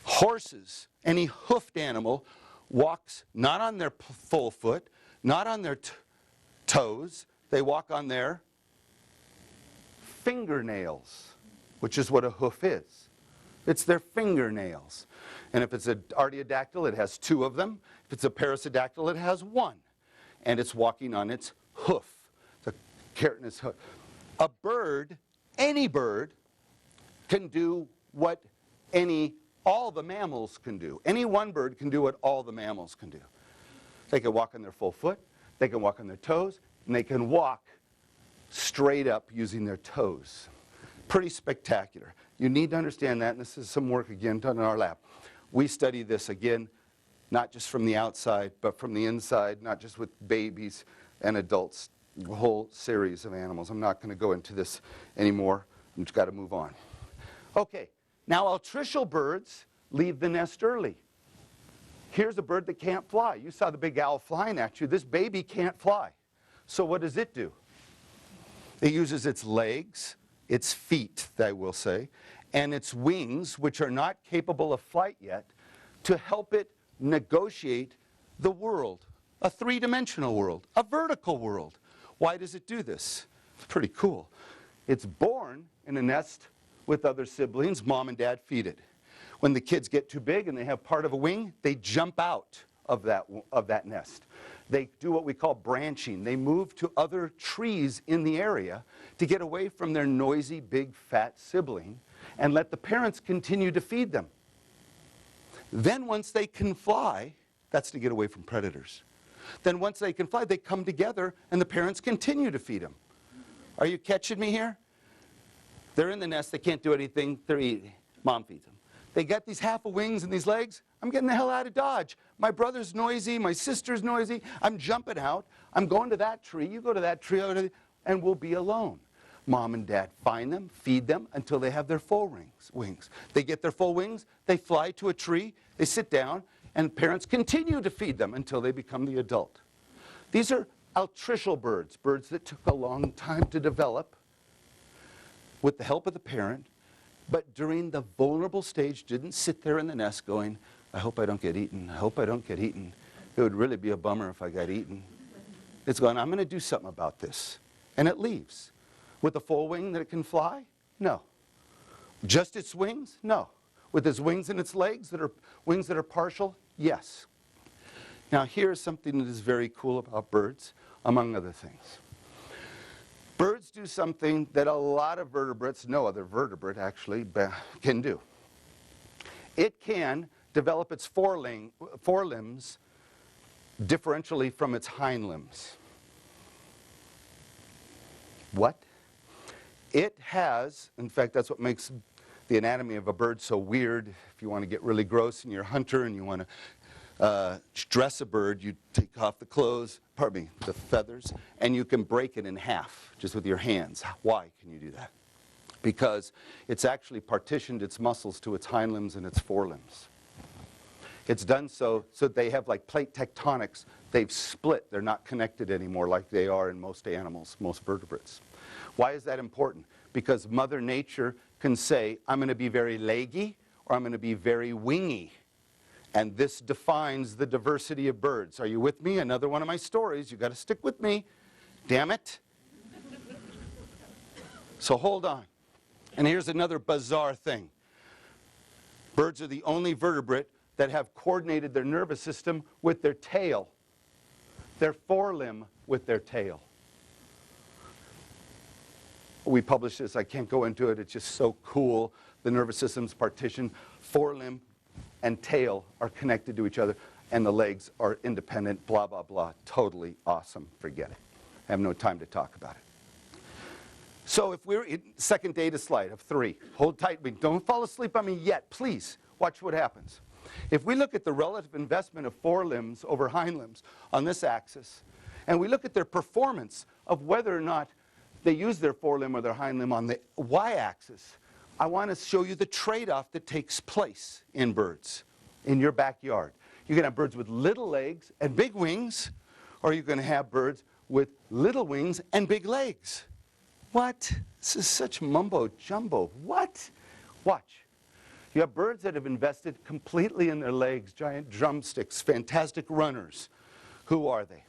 horses, any hoofed animal, walks not on their full foot, not on their toes. They walk on their fingernails, which is what a hoof is. It's their fingernails. And if it's an artiodactyl, it has 2 of them. If it's a parasidactyl, it has 1. And it's walking on its hoof, the keratinous hoof. A bird any bird can do what all the mammals can do. Any one bird can do what all the mammals can do. They can walk on their full foot, they can walk on their toes, and they can walk straight up using their toes. Pretty spectacular. You need to understand that, and this is some work again done in our lab. We study this again, not just from the outside, but from the inside, not just with babies and adults, a whole series of animals. I'm not going to go into this anymore. I've just got to move on. Okay, now altricial birds leave the nest early. Here's a bird that can't fly. You saw the big owl flying at you. This baby can't fly. So what does it do? It uses its legs, its feet, I will say, and its wings, which are not capable of flight yet, to help it negotiate the world, a three-dimensional world, a vertical world. Why does it do this? It's pretty cool. It's born in a nest with other siblings. Mom and dad feed it. When the kids get too big and they have part of a wing, they jump out of that nest. They do what we call branching. They move to other trees in the area to get away from their noisy, big, fat sibling and let the parents continue to feed them. Then once they can fly, that's to get away from predators. Then once they can fly, they come together and the parents continue to feed them. Are you catching me here? They're in the nest, they can't do anything, they're eating. Mom feeds them. They got these half of wings and these legs. I'm getting the hell out of Dodge. My brother's noisy, my sister's noisy. I'm jumping out. I'm going to that tree. You go to that tree, and we'll be alone. Mom and dad find them, feed them until they have their full wings. They get their full wings, they fly to a tree, they sit down, and parents continue to feed them until they become the adult. These are altricial birds, birds that took a long time to develop with the help of the parent, but during the vulnerable stage didn't sit there in the nest going, I hope I don't get eaten, I hope I don't get eaten. It would really be a bummer if I got eaten. It's going, I'm going to do something about this. And it leaves. With a full wing that it can fly? No. Just its wings? No. With its wings and its legs that are wings that are partial? Yes. Now here's something that is very cool about birds, among other things. Birds do something that a lot of vertebrates, no other vertebrate actually, can do. It can develop its forelimbs differentially from its hind limbs. What? It has, in fact, that's what makes the anatomy of a bird so weird. If you want to get really gross and you're a hunter and you want to dress a bird, you take off the clothes, pardon me, the feathers, and you can break it in half just with your hands. Why can you do that? Because it's actually partitioned its muscles to its hind limbs and its forelimbs. It's done so they have like plate tectonics. They've split. They're not connected anymore like they are in most animals, most vertebrates. Why is that important? Because Mother Nature can say, I'm going to be very leggy or I'm going to be very wingy. And this defines the diversity of birds. Are you with me? Another one of my stories. You've got to stick with me. Damn it. So hold on. And here's another bizarre thing. Birds are the only vertebrate that have coordinated their nervous system with their tail. Their forelimb with their tail. We published this. I can't go into it. It's just so cool. The nervous system's partitioned. Forelimb and tail are connected to each other, and the legs are independent, blah, blah, blah. Totally awesome. Forget it. I have no time to talk about it. So if we're in second data slide of 3, hold tight. Don't fall asleep on me yet, please. Watch what happens. If we look at the relative investment of forelimbs over hind limbs on this axis, and we look at their performance of whether or not they use their forelimb or their hind limb on the y-axis, I want to show you the trade-off that takes place in birds in your backyard. You're going to have birds with little legs and big wings, or you're going to have birds with little wings and big legs. What? This is such mumbo-jumbo. What? Watch. You have birds that have invested completely in their legs, giant drumsticks, fantastic runners. Who are they?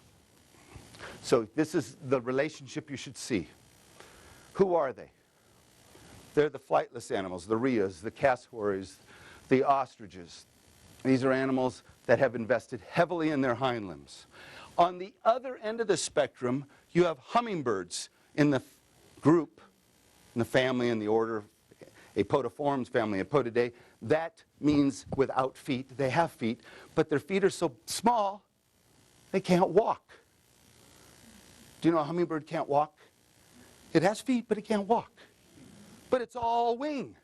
So this is the relationship you should see. Who are they? They're the flightless animals, the rheas, the cassowaries, the ostriches. These are animals that have invested heavily in their hind limbs. On the other end of the spectrum, you have hummingbirds in the group in the family in the order Apodiformes family, Apotidae. That means without feet. They have feet, but their feet are so small they can't walk. Do you know a hummingbird can't walk? It has feet, but it can't walk. But it's all wing.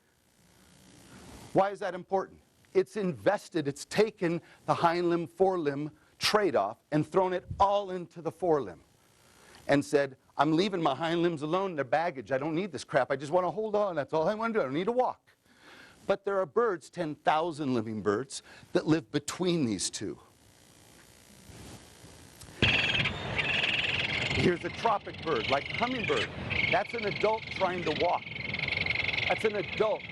Why is that important? It's invested, it's taken the hind limb, forelimb trade-off and thrown it all into the forelimb and said, I'm leaving my hind limbs alone, they're baggage, I don't need this crap, I just want to hold on, that's all I want to do, I don't need to walk. But there are birds, 10,000 living birds, that live between these two. Here's a tropic bird, like a hummingbird. That's an adult trying to walk. That's an adult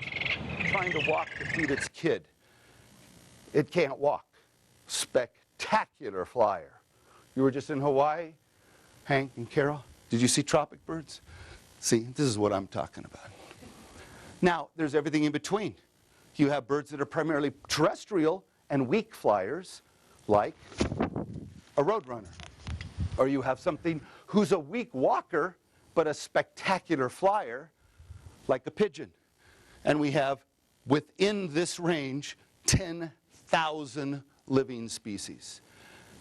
trying to walk to feed its kid. It can't walk. Spectacular flyer. You were just in Hawaii, Hank and Carol? Did you see tropic birds? See, this is what I'm talking about. Now, there's everything in between. You have birds that are primarily terrestrial and weak flyers, like a roadrunner. Or you have something who's a weak walker, but a spectacular flyer, like a pigeon. And we have, within this range, 10,000 living species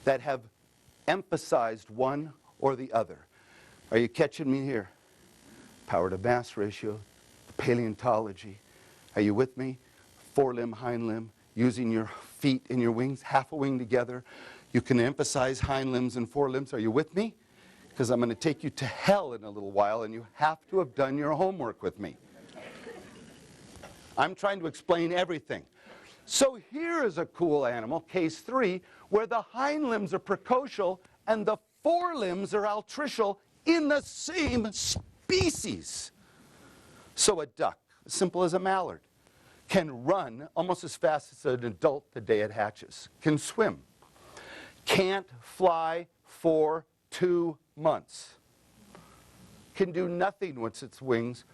that have emphasized one or the other. Are you catching me here? Power to mass ratio, paleontology. Are you with me? Forelimb, hind limb, using your feet and your wings, half a wing together. You can emphasize hind limbs and forelimbs. Are you with me? Because I'm going to take you to hell in a little while, and you have to have done your homework with me. I'm trying to explain everything. So here is a cool animal, case 3, where the hind limbs are precocial and the forelimbs are altricial in the same species. So a duck, as simple as a mallard, can run almost as fast as an adult the day it hatches, can swim, can't fly for 2 months, can do nothing with its wings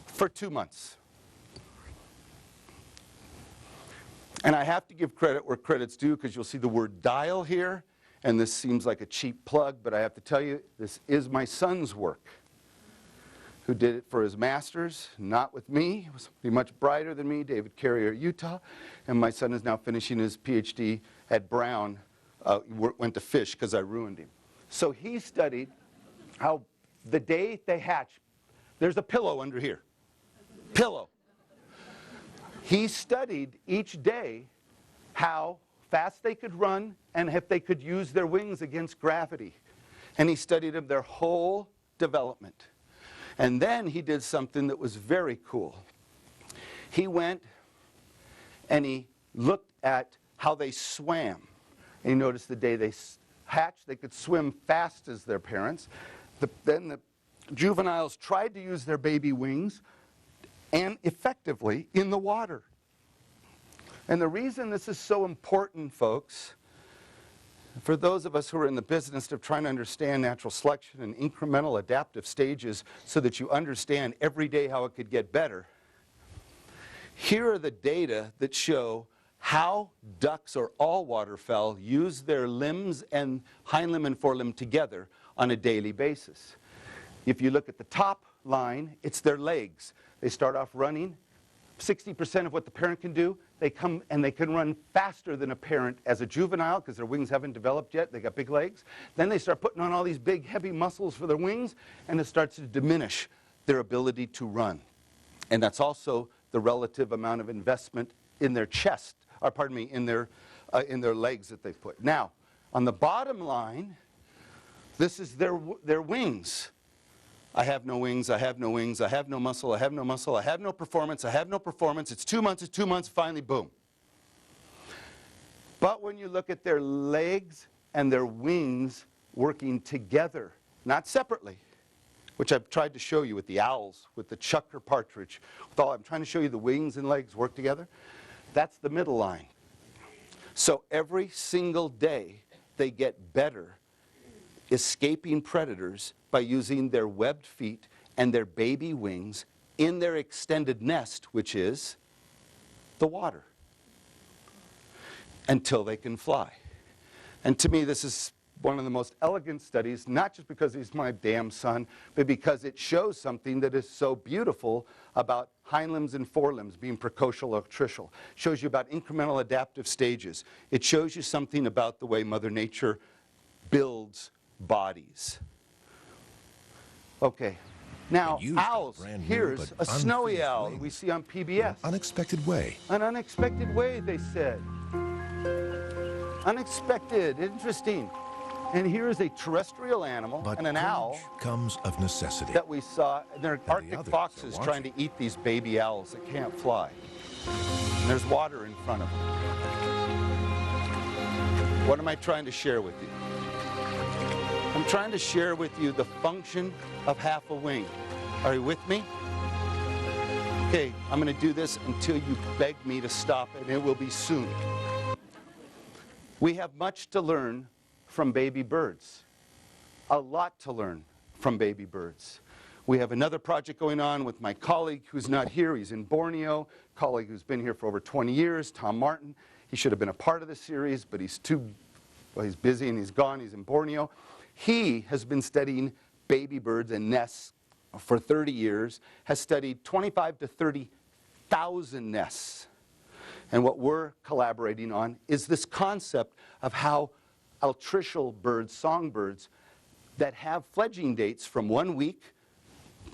for 2 months. And I have to give credit where credit's due, because you'll see the word dial here, and this seems like a cheap plug, but I have to tell you, this is my son's work, who did it for his master's, not with me. He was somebody much brighter than me, David Carrier, Utah, and my son is now finishing his PhD at Brown. Went to fish because I ruined him. So he studied how the day they hatch, there's a pillow under here, pillow. He studied each day how fast they could run and if they could use their wings against gravity. And he studied them their whole development. And then he did something that was very cool. He went and he looked at how they swam. And you notice the day they hatched, they could swim fast as their parents. Then the juveniles tried to use their baby wings and effectively in the water. And the reason this is so important, folks, for those of us who are in the business of trying to understand natural selection and incremental adaptive stages so that you understand every day how it could get better, here are the data that show how ducks or all waterfowl use their limbs and hind limb and forelimb together on a daily basis. If you look at the top line, it's their legs. They start off running. 60% of what the parent can do, they come and they can run faster than a parent as a juvenile because their wings haven't developed yet. They got big legs. Then they start putting on all these big, heavy muscles for their wings, and it starts to diminish their ability to run. And that's also the relative amount of investment in their chest, or pardon me, in their legs that they've put. Now, on the bottom line, this is their wings. I have no wings, I have no wings, I have no muscle, I have no muscle, I have no performance, I have no performance. It's 2 months, finally, boom. But when you look at their legs and their wings working together, not separately, which I've tried to show you with the owls, with the chucker partridge, with all, I'm trying to show you the wings and legs work together. That's the middle line. So every single day they get better escaping predators by using their webbed feet and their baby wings in their extended nest, which is the water, until they can fly. And to me, this is one of the most elegant studies, not just because he's my damn son, but because it shows something that is so beautiful about hind limbs and forelimbs being precocial or trichal. It shows you about incremental adaptive stages. It shows you something about the way Mother Nature builds bodies. Okay. Now, Used a owls. brand new Here's but a snowy unfinished owl wing. we see on PBS. Unexpected way. An unexpected way, they said. Unexpected, interesting. And here is a terrestrial animal But and an owl courage comes of necessity. that we saw. And there are the Arctic others are foxes trying to eat these baby owls that can't fly. And there's water in front of them. What am I trying to share with you? I'm trying to share with you the function of half a wing. Are you with me? Okay, I'm going to do this until you beg me to stop, and it will be soon. We have much to learn from baby birds. A lot to learn from baby birds. We have another project going on with my colleague who's not here. He's in Borneo. Colleague who's been here for over 20 years, Tom Martin. He should have been a part of the series, but he's he's busy and he's gone. He's in Borneo. He has been studying baby birds and nests for 30 years, has studied 25 to 30,000 nests. And what we're collaborating on is this concept of how altricial birds, songbirds, that have fledging dates from 1 week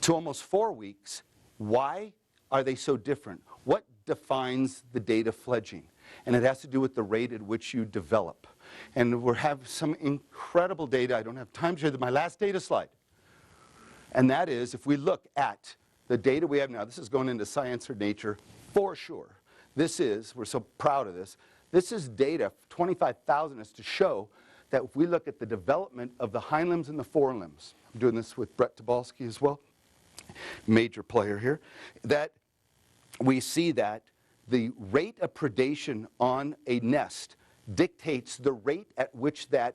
to almost 4 weeks, why are they so different? What defines the date of fledging? And it has to do with the rate at which you develop. And we have some incredible data. I don't have time to share my last data slide. And that is, if we look at the data we have now, this is going into Science or Nature for sure. This is, we're so proud of this, this is data, 25,000 is to show that if we look at the development of the hind limbs and the forelimbs, I'm doing this with Brett Tobolsky as well, major player here, that we see that the rate of predation on a nest dictates the rate at which that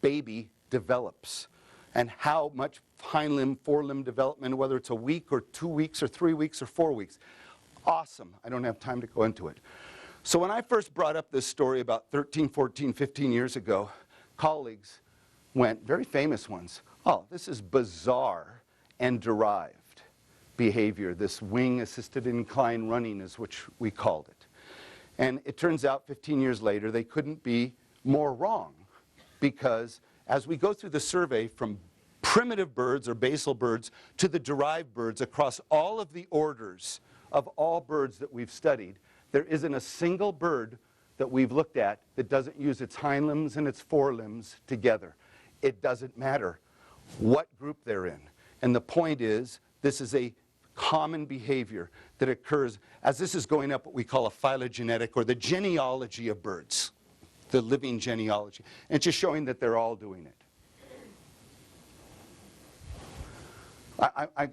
baby develops and how much hind limb, forelimb development, whether it's a week or 2 weeks or 3 weeks or 4 weeks. Awesome. I don't have time to go into it. So when I first brought up this story about 13, 14, 15 years ago, colleagues went, very famous ones, oh, this is bizarre and derived behavior. This wing-assisted incline running is what we called it. And it turns out 15 years later, they couldn't be more wrong, because as we go through the survey from primitive birds or basal birds to the derived birds across all of the orders of all birds that we've studied, there isn't a single bird that we've looked at that doesn't use its hind limbs and its forelimbs together. It doesn't matter what group they're in. And the point is, this is a common behavior that occurs as this is going up what we call a phylogenetic, or the genealogy of birds, the living genealogy. And it's just showing that they're all doing it. I've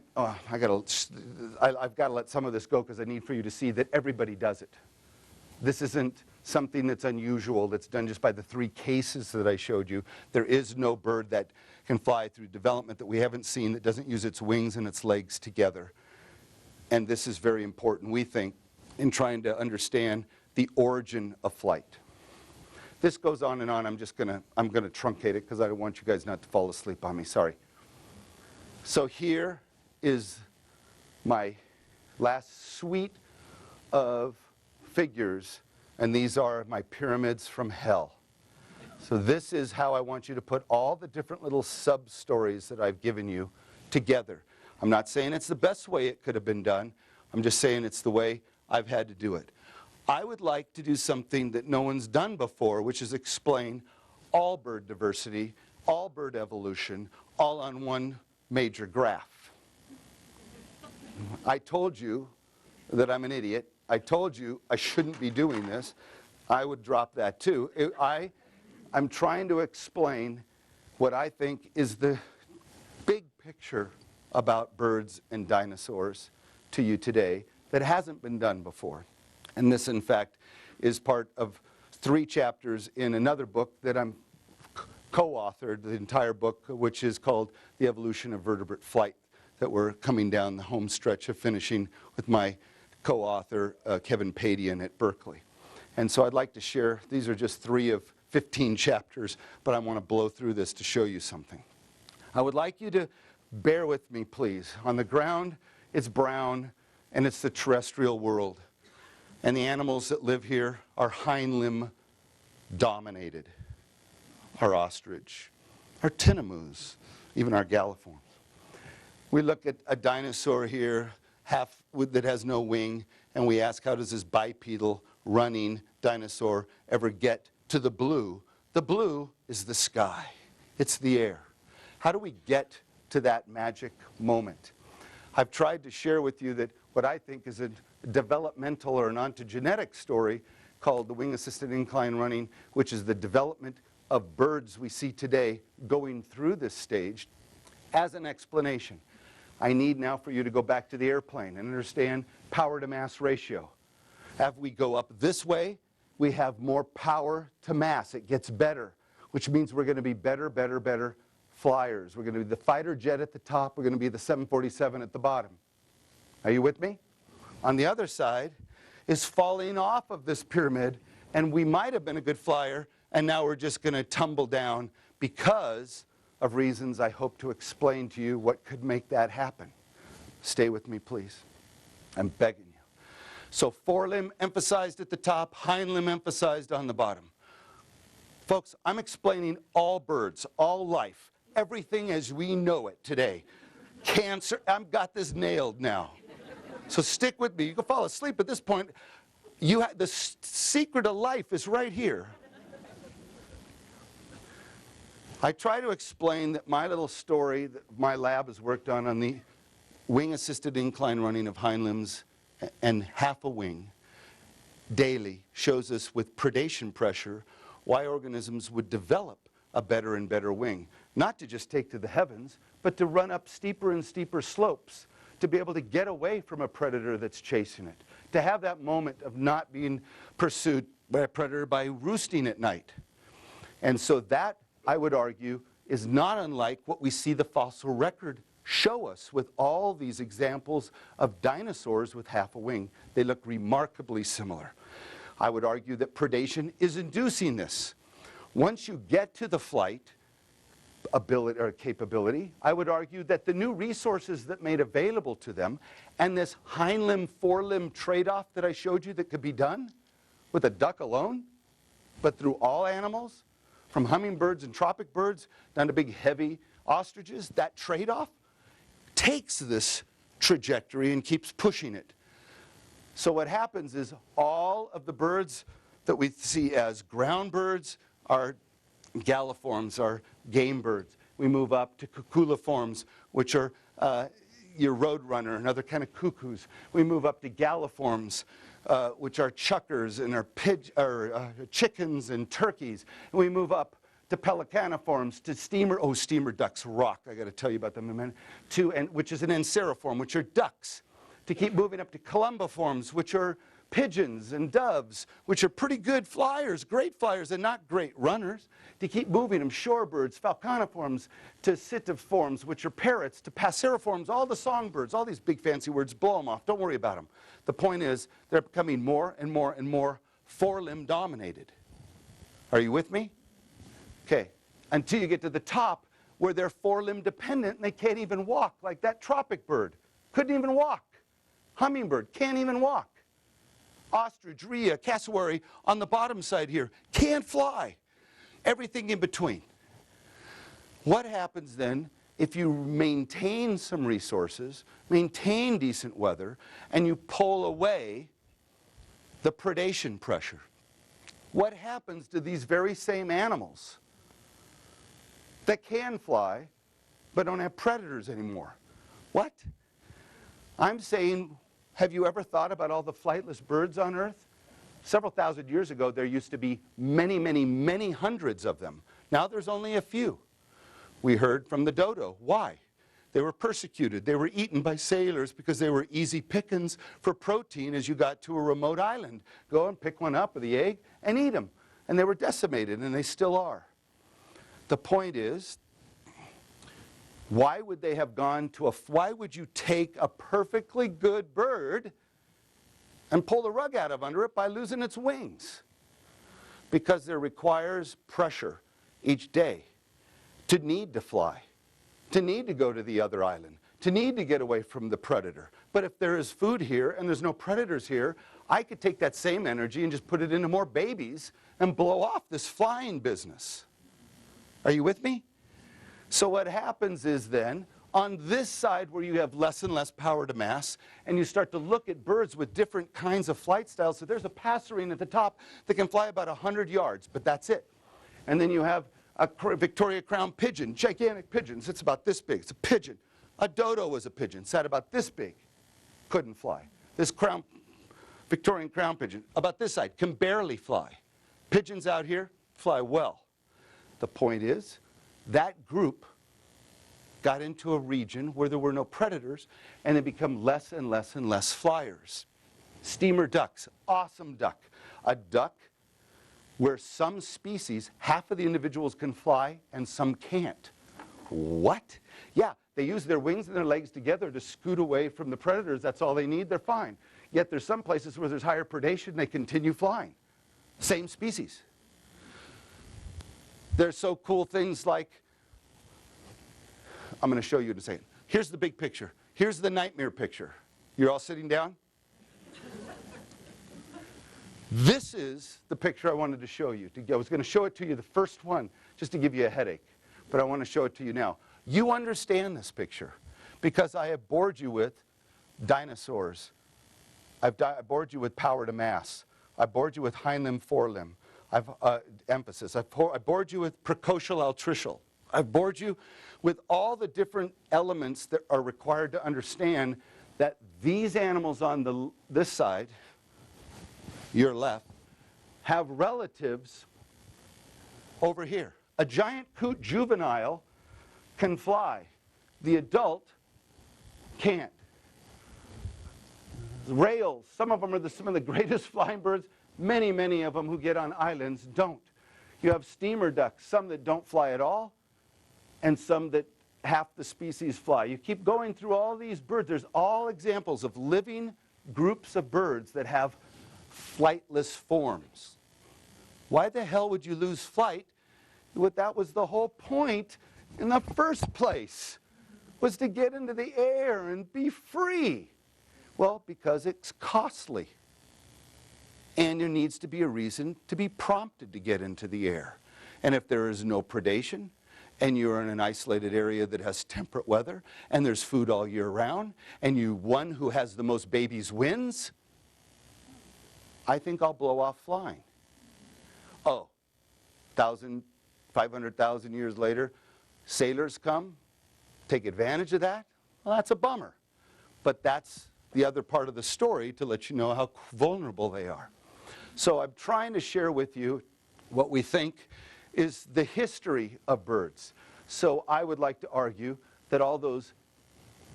got to let some of this go because I need for you to see that everybody does it. This isn't something that's unusual, that's done just by the 3 cases that I showed you. There is no bird that can fly through development that we haven't seen that doesn't use its wings and its legs together. And this is very important, we think, in trying to understand the origin of flight. This goes on and on. I'm gonna truncate it because I don't want you guys not to fall asleep on me. Sorry. So here is my last suite of figures, and these are my pyramids from hell. So this is how I want you to put all the different little sub-stories that I've given you together. I'm not saying it's the best way it could have been done. I'm just saying it's the way I've had to do it. I would like to do something that no one's done before, which is explain all bird diversity, all bird evolution, all on one major graph. I told you that I'm an idiot. I told you I shouldn't be doing this. I would drop that too. I'm trying to explain what I think is the big picture about birds and dinosaurs to you today that hasn't been done before. And this, in fact, is part of 3 chapters in another book that I'm co-authored, the entire book, which is called The Evolution of Vertebrate Flight, that we're coming down the home stretch of finishing with my co-author, Kevin Padian at Berkeley. And so I'd like to share, these are just 3 of 15 chapters, but I want to blow through this to show you something. I would like you to bear with me, please. On the ground, it's brown, and it's the terrestrial world. And the animals that live here are hind limb dominated. Our ostrich, our tinamous, even our galliforms. We look at a dinosaur here that has no wing, and we ask, how does this bipedal running dinosaur ever get to the blue? The blue is the sky. It's the air. How do we get to that magic moment? I've tried to share with you that what I think is a developmental or an ontogenetic story called the wing-assisted incline running, which is the development of birds we see today going through this stage, as an explanation. I need now for you to go back to the airplane and understand power to mass ratio. As we go up this way, we have more power to mass. It gets better, which means we're going to be better flyers. We're going to be the fighter jet at the top. We're going to be the 747 at the bottom. Are you with me? On the other side is falling off of this pyramid, and we might have been a good flyer, and now we're just going to tumble down because of reasons I hope to explain to you what could make that happen. Stay with me, please. I'm begging you. So forelimb emphasized at the top, hind limb emphasized on the bottom. Folks, I'm explaining all birds, all life, everything as we know it today. Cancer, I've got this nailed now. So stick with me. You can fall asleep at this point. The secret of life is right here. I try to explain that my little story that my lab has worked on the wing-assisted incline running of hind limbs and half a wing daily shows us with predation pressure why organisms would develop a better and better wing. Not to just take to the heavens, but to run up steeper and steeper slopes, to be able to get away from a predator that's chasing it, to have that moment of not being pursued by a predator by roosting at night. And so that, I would argue, is not unlike what we see the fossil record show us with all these examples of dinosaurs with half a wing. They look remarkably similar. I would argue that predation is inducing this. Once you get to the flight ability or capability, I would argue that the new resources that made available to them and this hind limb, forelimb trade-off that I showed you that could be done with a duck alone, but through all animals, from hummingbirds and tropic birds down to big heavy ostriches, that trade-off takes this trajectory and keeps pushing it. So what happens is all of the birds that we see as ground birds are galliforms, are game birds. We move up to cuculiforms, which are your roadrunner and other kind of cuckoos. We move up to galliforms, which are chuckers and are chickens and turkeys. And we move up to pelicaniforms, to steamer ducks rock, I got to tell you about them in a minute, which is an enceriform, which are ducks. To keep moving up to columbiforms, which are pigeons and doves, which are pretty good flyers, great flyers, and not great runners. To keep moving them, shorebirds, falconiforms, to citiforms, which are parrots, to passeriforms, all the songbirds, all these big fancy words, blow them off, don't worry about them. The point is, they're becoming more and more and more forelimb dominated. Are you with me? Okay, until you get to the top, where they're forelimb dependent and they can't even walk, like that tropic bird. Couldn't even walk. Hummingbird can't even walk. Ostrich, rhea, cassowary on the bottom side here can't fly. Everything in between. What happens then if you maintain some resources, maintain decent weather, and you pull away the predation pressure? What happens to these very same animals that can fly but don't have predators anymore? What? I'm saying, have you ever thought about all the flightless birds on Earth? Several thousand years ago, there used to be many, many, many hundreds of them. Now there's only a few. We heard from the dodo. Why? They were persecuted. They were eaten by sailors because they were easy pickings for protein as you got to a remote island. Go and pick one up with the egg and eat them. And they were decimated, and they still are. The point is, why would they have gone to why would you take a perfectly good bird and pull the rug out of under it by losing its wings? because there requires pressure each day to need to fly, to need to go to the other island, to need to get away from the predator. But if there is food here and there's no predators here, I could take that same energy and just put it into more babies and blow off this flying business. Are you with me? So what happens is then, on this side where you have less and less power to mass, and you start to look at birds with different kinds of flight styles. So there's a passerine at the top that can fly about 100 yards, but that's it. And then you have a Victoria crown pigeon, gigantic pigeons. It's about this big. It's a pigeon. A dodo was a pigeon, sat about this big, couldn't fly. This Victorian crown pigeon, about this side, can barely fly. Pigeons out here fly well. The point is, that group got into a region where there were no predators, and they become less and less and less flyers. Steamer ducks, awesome duck. A duck where some species, half of the individuals can fly and some can't. What? Yeah, they use their wings and their legs together to scoot away from the predators. That's all they need. They're fine. Yet there's some places where there's higher predation, they continue flying. Same species. There's so cool things like, I'm going to show you in a second. Here's the big picture. Here's the nightmare picture. You're all sitting down? This is the picture I wanted to show you. I was going to show it to you, the first one, just to give you a headache. But I want to show it to you now. You understand this picture because I have bored you with dinosaurs. I bored you with power to mass. I bored you with hind limb, forelimb. I've emphasis. I bored you with precocial, altricial. I've bored you with all the different elements that are required to understand that these animals on this side, your left, have relatives over here. A giant coot juvenile can fly. The adult can't. Rails, some of them are some of the greatest flying birds. Many, many of them who get on islands don't. You have steamer ducks, some that don't fly at all, and some that half the species fly. You keep going through all these birds. There's all examples of living groups of birds that have flightless forms. Why the hell would you lose flight? That was the whole point in the first place, was to get into the air and be free. Well, because it's costly. And there needs to be a reason to be prompted to get into the air. And if there is no predation, and you're in an isolated area that has temperate weather, and there's food all year round, and one who has the most babies wins, I think I'll blow off flying. Oh, 500,000 years later, sailors come, take advantage of that? Well, that's a bummer. But that's the other part of the story to let you know how vulnerable they are. So I'm trying to share with you what we think is the history of birds. So I would like to argue that all those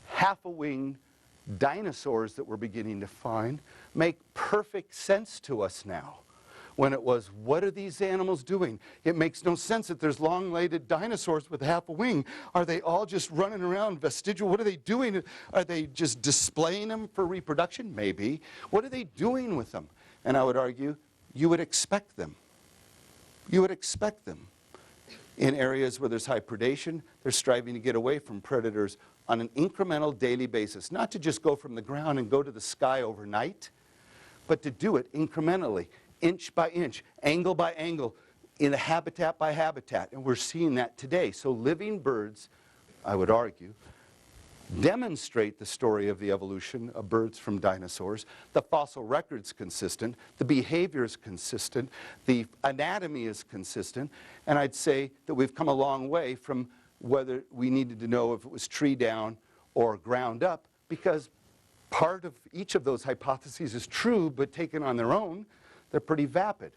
half-a-winged dinosaurs that we're beginning to find make perfect sense to us now. When it was, what are these animals doing? It makes no sense that there's long-legged dinosaurs with half a wing. Are they all just running around vestigial? What are they doing? Are they just displaying them for reproduction? Maybe. What are they doing with them? And I would argue, you would expect them. You would expect them. In areas where there's high predation, they're striving to get away from predators on an incremental daily basis. Not to just go from the ground and go to the sky overnight, but to do it incrementally, inch by inch, angle by angle, in a habitat by habitat. And we're seeing that today. So living birds, I would argue, demonstrate the story of the evolution of birds from dinosaurs. The fossil record's consistent, the behavior is consistent, the anatomy is consistent, and I'd say that we've come a long way from whether we needed to know if it was tree down or ground up, because part of each of those hypotheses is true, but taken on their own, they're pretty vapid.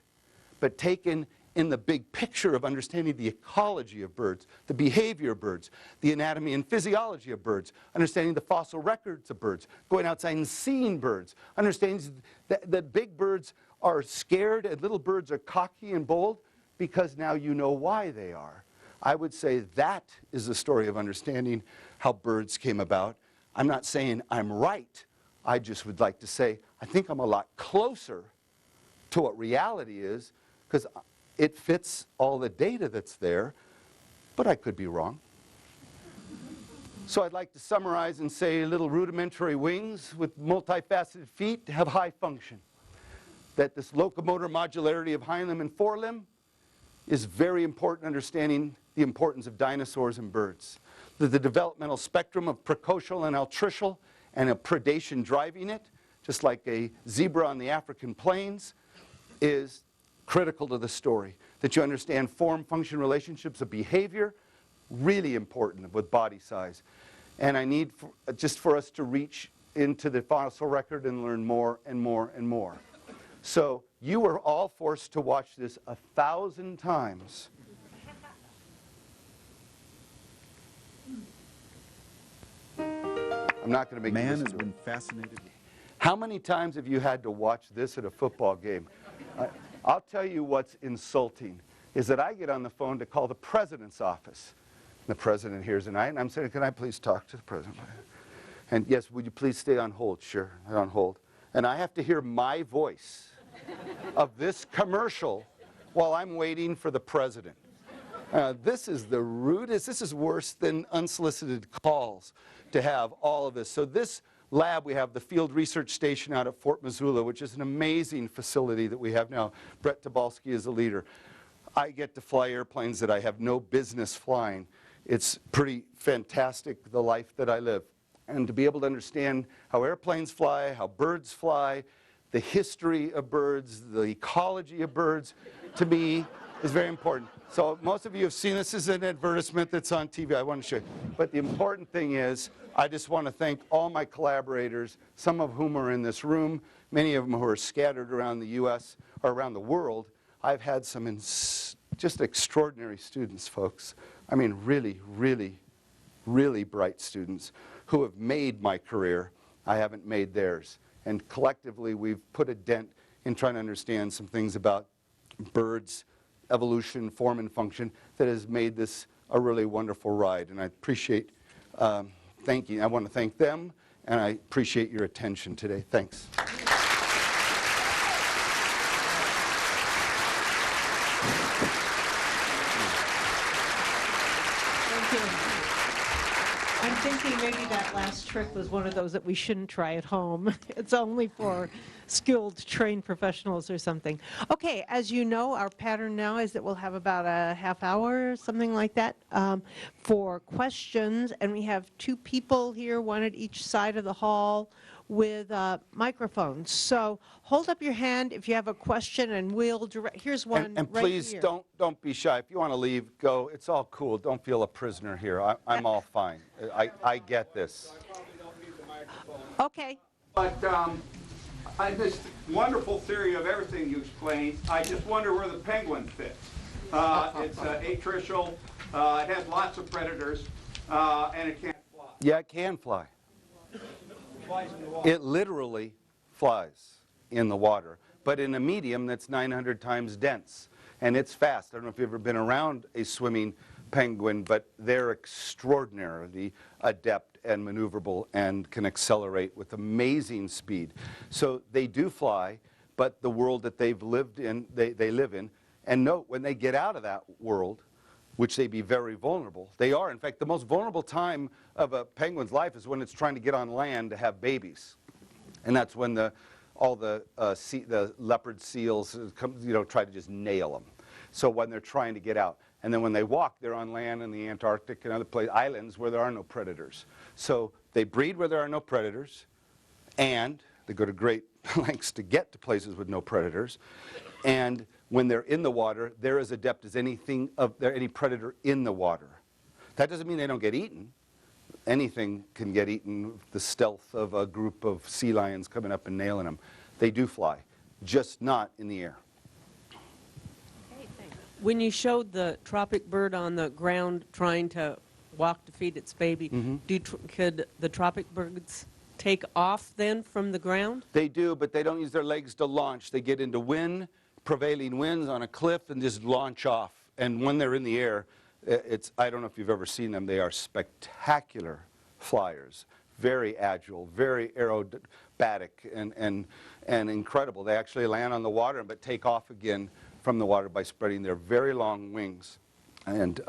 But taken in the big picture of understanding the ecology of birds, the behavior of birds, the anatomy and physiology of birds, understanding the fossil records of birds, going outside and seeing birds, understanding that big birds are scared and little birds are cocky and bold because now you know why they are. I would say that is the story of understanding how birds came about. I'm not saying I'm right. I just would like to say I think I'm a lot closer to what reality is, because it fits all the data that's there, but I could be wrong. So I'd like to summarize and say little rudimentary wings with multifaceted feet have high function. That this locomotor modularity of hind limb and forelimb is very important in understanding the importance of dinosaurs and birds. That the developmental spectrum of precocial and altricial and a predation driving it, just like a zebra on the African plains, is critical to the story. That you understand form-function relationships of behavior, really important with body size. And I need just for us to reach into the fossil record and learn more and more and more. So you were all forced to watch this 1,000 times. I'm not going to make you Man listen has to it. been fascinated. How many times have you had to watch this at a football game? I'll tell you what's insulting is that I get on the phone to call the president's office. The president hears tonight, and I'm saying, can I please talk to the president? And yes, would you please stay on hold? Sure, on hold. And I have to hear my voice of this commercial while I'm waiting for the president. This is the rudest, this is worse than unsolicited calls to have all of this. So this lab, we have the Field Research Station out at Fort Missoula, which is an amazing facility that we have now. Brett Tobalski is the leader. I get to fly airplanes that I have no business flying. It's pretty fantastic, the life that I live. And to be able to understand how airplanes fly, how birds fly, the history of birds, the ecology of birds, to me, is very important. So most of you have seen this as an advertisement that's on TV. I want to show you. But the important thing is, I just want to thank all my collaborators, some of whom are in this room, many of them who are scattered around the U.S. or around the world. I've had some just extraordinary students, folks. I mean, really, really, really bright students who have made my career. I haven't made theirs. And collectively, we've put a dent in trying to understand some things about birds, evolution, form, and function that has made this a really wonderful ride. And I appreciate I want to thank them, and I appreciate your attention today. Thanks. I'm thinking maybe that last trick was one of those that we shouldn't try at home. It's only for skilled, trained professionals or something. Okay, as you know, our pattern now is that we'll have about a half hour or something like that for questions. And we have two people here, one at each side of the hall with microphones. So hold up your hand if you have a question and we'll direct. Here's one And right please here. don't be shy. If you want to leave, go. It's all cool. Don't feel a prisoner here. I'm all fine. I get this. Okay. But this wonderful theory of everything you explained, I just wonder where the penguin fits. It's atricial, it has lots of predators, and it can't fly. Yeah, it can fly. Flies in the water. It literally flies in the water, but in a medium that's 900 times dense. And it's fast. I don't know if you've ever been around a swimming penguin, but they're extraordinarily adept and maneuverable and can accelerate with amazing speed. So they do fly, but the world that they've lived in, they live in. And note, when they get out of that world, which they be very vulnerable, they are. In fact, the most vulnerable time of a penguin's life is when it's trying to get on land to have babies. And that's when all the leopard seals try to just nail them. So when they're trying to get out. And then when they walk, they're on land in the Antarctic and other islands where there are no predators. So they breed where there are no predators, and they go to great lengths to get to places with no predators. And when they're in the water, they're as adept as any predator in the water. That doesn't mean they don't get eaten. Anything can get eaten with the stealth of a group of sea lions coming up and nailing them. They do fly, just not in the air. When you showed the tropic bird on the ground trying to walk to feed its baby, could the tropic birds take off then from the ground? They do, but they don't use their legs to launch. They get into prevailing winds on a cliff and just launch off. And when they're in the air, I don't know if you've ever seen them, they are spectacular flyers. Very agile, very aerobatic and incredible. They actually land on the water but take off again from the water by spreading their very long wings. And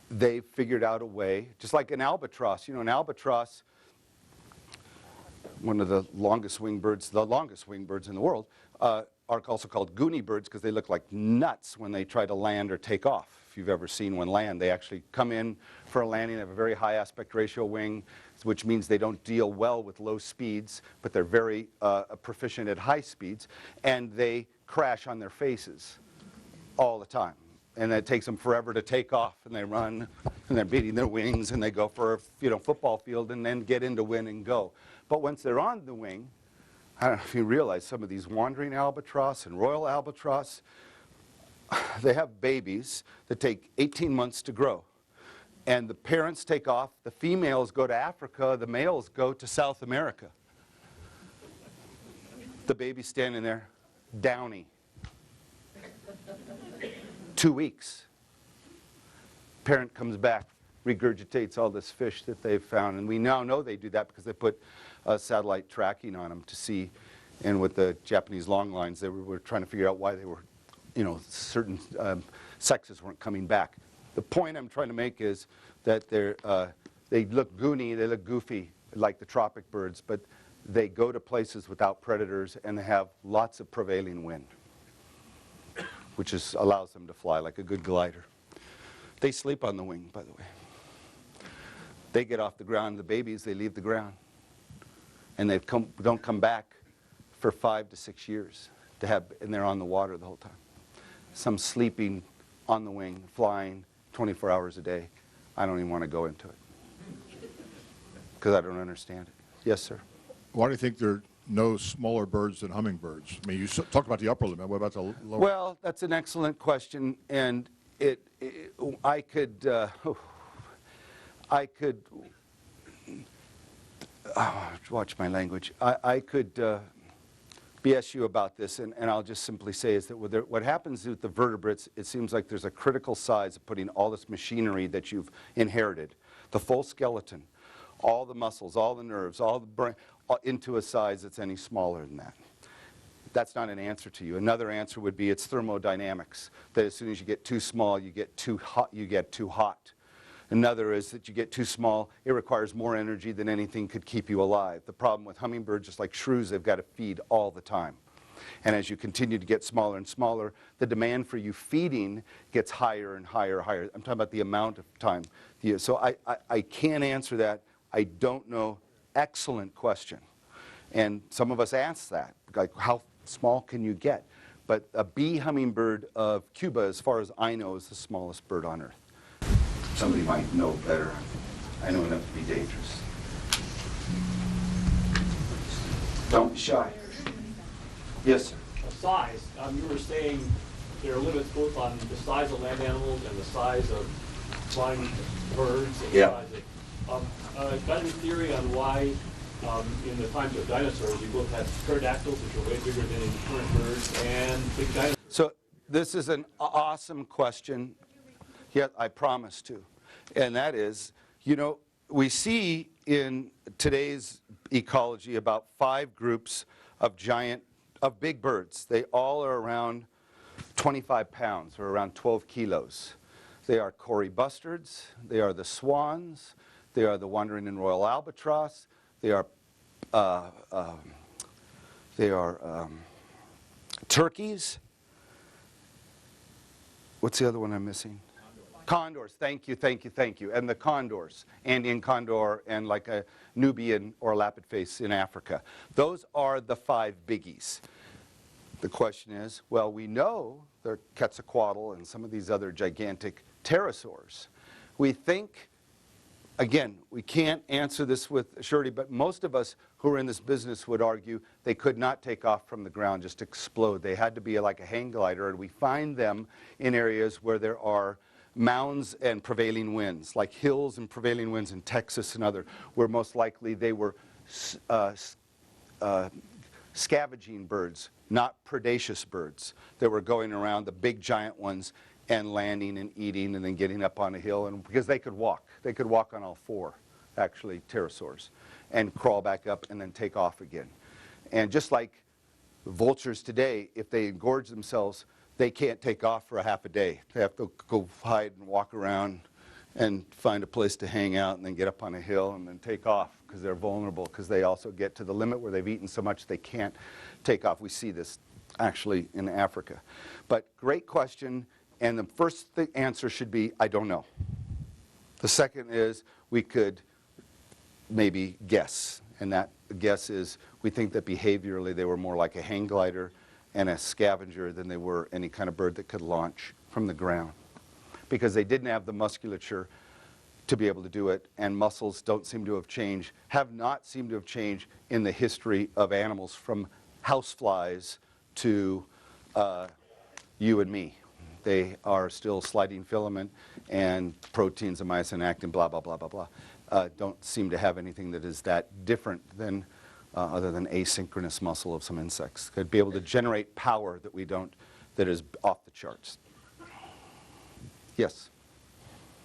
they figured out a way, just like an albatross. You know, an albatross, one of the longest winged birds in the world, are also called goonie birds because they look like nuts when they try to land or take off. If you've ever seen one land, they actually come in for a landing, they have a very high aspect ratio wing, which means they don't deal well with low speeds, but they're very proficient at high speeds, and they crash on their faces all the time. And it takes them forever to take off, and they run, and they're beating their wings, and they go for a football field, and then get into wind and go. But once they're on the wing, I don't know if you realize some of these wandering albatross and royal albatross, they have babies that take 18 months to grow. And the parents take off, the females go to Africa, the males go to South America. The baby's standing there, downy. 2 weeks. Parent comes back, regurgitates all this fish that they've found, and we now know they do that because they put satellite tracking on them to see, and with the Japanese long lines, they were trying to figure out why they were, certain sexes weren't coming back. The point I'm trying to make is that they look goony, they look goofy like the tropic birds, but they go to places without predators and they have lots of prevailing wind, which allows them to fly like a good glider. They sleep on the wing, by the way. They get off the ground, the babies, they leave the ground. And they don't come back for 5 to 6 years, and they're on the water the whole time. Some sleeping on the wing, flying 24 hours a day. I don't even want to go into it because I don't understand it. Yes, sir. Why do you think there are no smaller birds than hummingbirds? I mean, you talked about the upper limit. What about the lower? Well, that's an excellent question, and I could watch my language. I could BS you about this, and I'll just simply say is that what happens with the vertebrates, it seems like there's a critical size of putting all this machinery that you've inherited, the full skeleton, all the muscles, all the nerves, all the brain, into a size that's any smaller than that. That's not an answer to you. Another answer would be it's thermodynamics, that as soon as you get too small, you get too hot. Another is that you get too small, it requires more energy than anything could keep you alive. The problem with hummingbirds, just like shrews, they've got to feed all the time. And as you continue to get smaller and smaller, the demand for you feeding gets higher and higher and higher. I'm talking about the amount of time. So I can't answer that. I don't know. Excellent question. And some of us ask that, like how small can you get? But a bee hummingbird of Cuba, as far as I know, is the smallest bird on Earth. Somebody might know better. I know enough to be dangerous. Don't be shy. Yes, sir. Size. You were saying there are limits both on the size of land animals and the size of flying birds. And Yeah. Got any theory on why, in the times of dinosaurs, you both had pterodactyls, which are way bigger than any current birds, and big dinosaurs? So this is an awesome question. Yeah, I promise to. And that is, we see in today's ecology about 5 groups of big birds. They all are around 25 pounds, or around 12 kilos. They are Cory bustards, they are the swans, they are the wandering and royal albatross, they are turkeys. What's the other one I'm missing? Condors. Thank you, thank you, thank you. And the condors, Andean condor and like a Nubian or lapid face in Africa. Those are the 5 biggies. The question is, well, we know they're Quetzalcoatl and some of these other gigantic pterosaurs. We think, again, we can't answer this with surety, but most of us who are in this business would argue they could not take off from the ground, just explode. They had to be like a hang glider, and we find them in areas where there are mounds and prevailing winds, like hills and prevailing winds in Texas and other, where most likely they were scavenging birds, not predaceous birds that were going around, the big giant ones, and landing and eating and then getting up on a hill, and because they could walk on all 4, actually, pterosaurs, and crawl back up and then take off again. And just like Vultures today, if they engorge themselves, they can't take off for a half a day. They have to go hide and walk around and find a place to hang out and then get up on a hill and then take off because they're vulnerable, because they also get to the limit where they've eaten so much they can't take off. We see this actually in Africa. But great question, and the first answer should be, I don't know. The second is, we could maybe guess, and that guess is, we think that behaviorally they were more like a hang glider and a scavenger than they were any kind of bird that could launch from the ground, because they didn't have the musculature to be able to do it, and muscles don't seem to have changed, have not seemed to have changed in the history of animals from houseflies to you and me. They are still sliding filament and proteins and myosin actin, blah, blah, blah, blah, blah. Don't seem to have anything that is that different than, other than asynchronous muscle of some insects. Could be able to generate power that we don't, that is off the charts. Yes?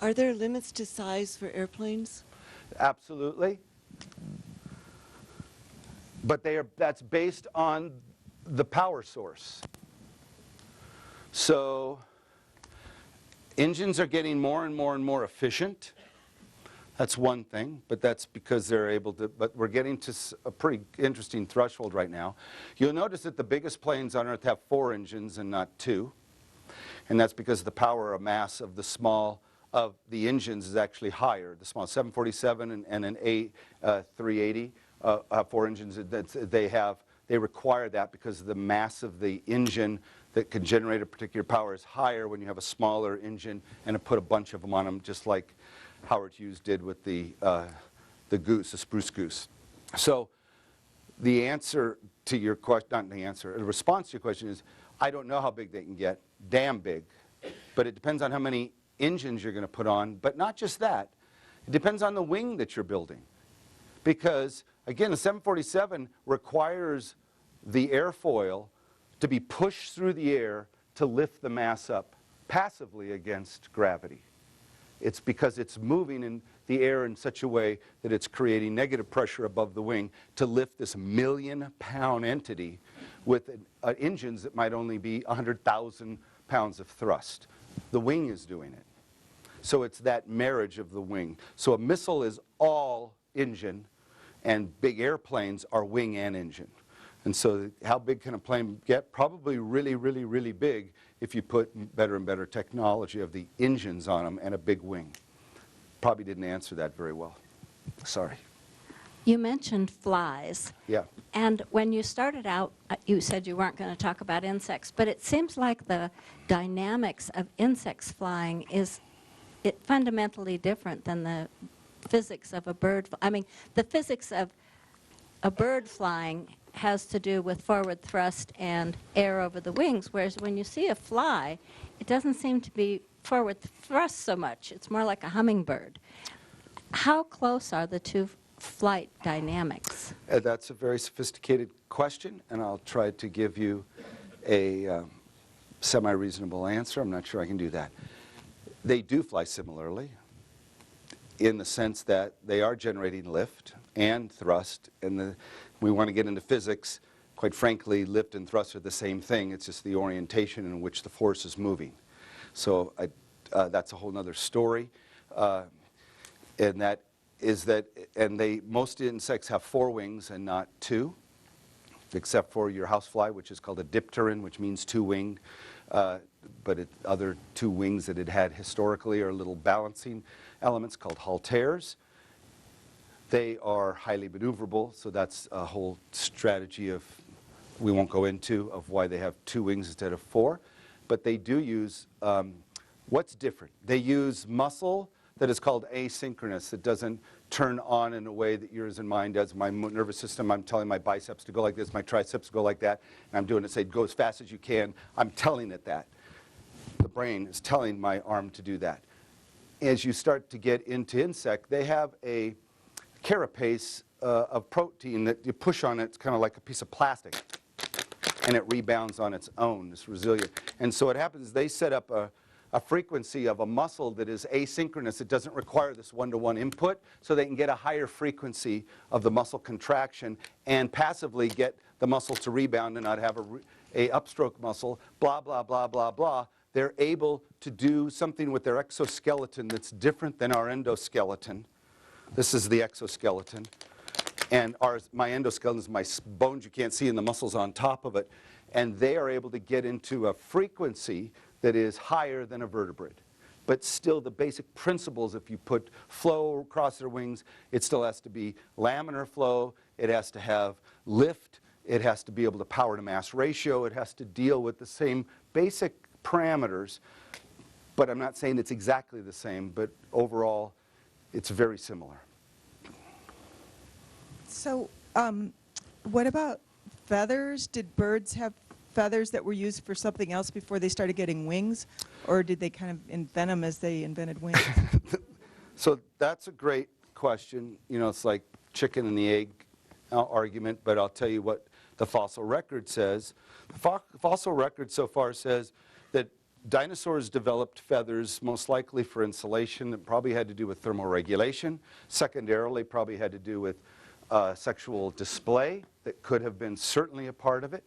Are there limits to size for airplanes? Absolutely. But that's based on the power source. So engines are getting more and more and more efficient. That's one thing, but that's because they're able to, but we're getting to a pretty interesting threshold right now. You'll notice that the biggest planes on Earth have 4 engines and not 2. And that's because the power of mass of the small, of the engines is actually higher. The small 747 and an A380 have 4 engines. They require that because the mass of the engine that can generate a particular power is higher when you have a smaller engine and put a bunch of them on them, just like Howard Hughes did with the goose, the spruce goose. So the answer to your question, not the answer, the response to your question is, I don't know how big they can get, damn big, but it depends on how many engines you're going to put on, but not just that. It depends on the wing that you're building. Because, again, the 747 requires the airfoil to be pushed through the air to lift the mass up passively against gravity. It's because it's moving in the air in such a way that it's creating negative pressure above the wing to lift this 1 million-pound entity with engines that might only be 100,000 pounds of thrust. The wing is doing it. So it's that marriage of the wing. So a missile is all engine, and big airplanes are wing and engine. And so how big can a plane get? Probably really, really, really big if you put better and better technology of the engines on them and a big wing. Probably didn't answer that very well. Sorry. You mentioned flies. Yeah. And when you started out, you said you weren't going to talk about insects, but it seems like the dynamics of insects flying is fundamentally different than the physics of a bird. I mean, the physics of a bird flying has to do with forward thrust and air over the wings, whereas when you see a fly, it doesn't seem to be forward thrust so much. It's more like a hummingbird. How close are the two flight dynamics? That's a very sophisticated question, and I'll try to give you a semi-reasonable answer. I'm not sure I can do that. They do fly similarly in the sense that they are generating lift and thrust, and we want to get into physics. Quite frankly, lift and thrust are the same thing. It's just the orientation in which the force is moving. So that's a whole other story, and that is that, and most insects have 4 wings and not 2, except for your housefly, which is called a dipteran, which means 2-winged. But other 2 wings that it had historically are little balancing elements called halteres. They are highly maneuverable, so that's a whole strategy of, we won't go into, of why they have 2 wings instead of 4. But they do use, what's different? They use muscle that is called asynchronous, that doesn't turn on in a way that yours and mine does. My nervous system, I'm telling my biceps to go like this, my triceps to go like that, and I'm doing it, say, go as fast as you can. I'm telling it that. The brain is telling my arm to do that. As you start to get into insect, they have a carapace of protein that you push on it. It's kind of like a piece of plastic, and it rebounds on its own. It's resilient. And so what happens is they set up a frequency of a muscle that is asynchronous. It doesn't require this one-to-one input, so they can get a higher frequency of the muscle contraction and passively get the muscle to rebound and not have a upstroke muscle, blah, blah, blah, blah, blah. They're able to do something with their exoskeleton that's different than our endoskeleton. This is the exoskeleton. And my endoskeleton is my bones you can't see and the muscles on top of it. And they are able to get into a frequency that is higher than a vertebrate. But still the basic principles, if you put flow across their wings, it still has to be laminar flow, it has to have lift, it has to be able to power to mass ratio, it has to deal with the same basic parameters. But I'm not saying it's exactly the same, but overall it's very similar. So what about feathers? Did birds have feathers that were used for something else before they started getting wings? Or did they kind of invent them as they invented wings? So that's a great question. You know, it's like chicken and the egg argument, but I'll tell you what the fossil record says. The fossil record so far says that dinosaurs developed feathers most likely for insulation. It probably had to do with thermoregulation. Secondarily, probably had to do with sexual display. That could have been certainly a part of it.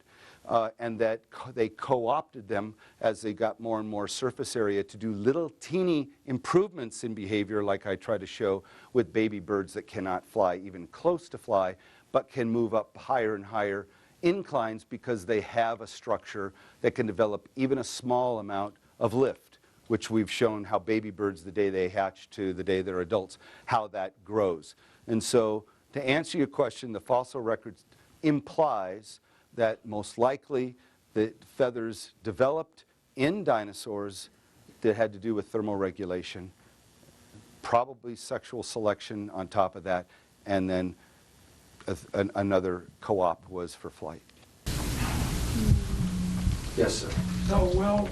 And that they co-opted them as they got more and more surface area to do little teeny improvements in behavior, like I try to show with baby birds that cannot fly even close to fly, but can move up higher and higher inclines because they have a structure that can develop even a small amount of lift, which we've shown how baby birds, the day they hatch to the day they're adults, how that grows. And so to answer your question, the fossil record implies that most likely the feathers developed in dinosaurs that had to do with thermoregulation, probably sexual selection on top of that, and then another co-op was for flight. Yes, sir. So will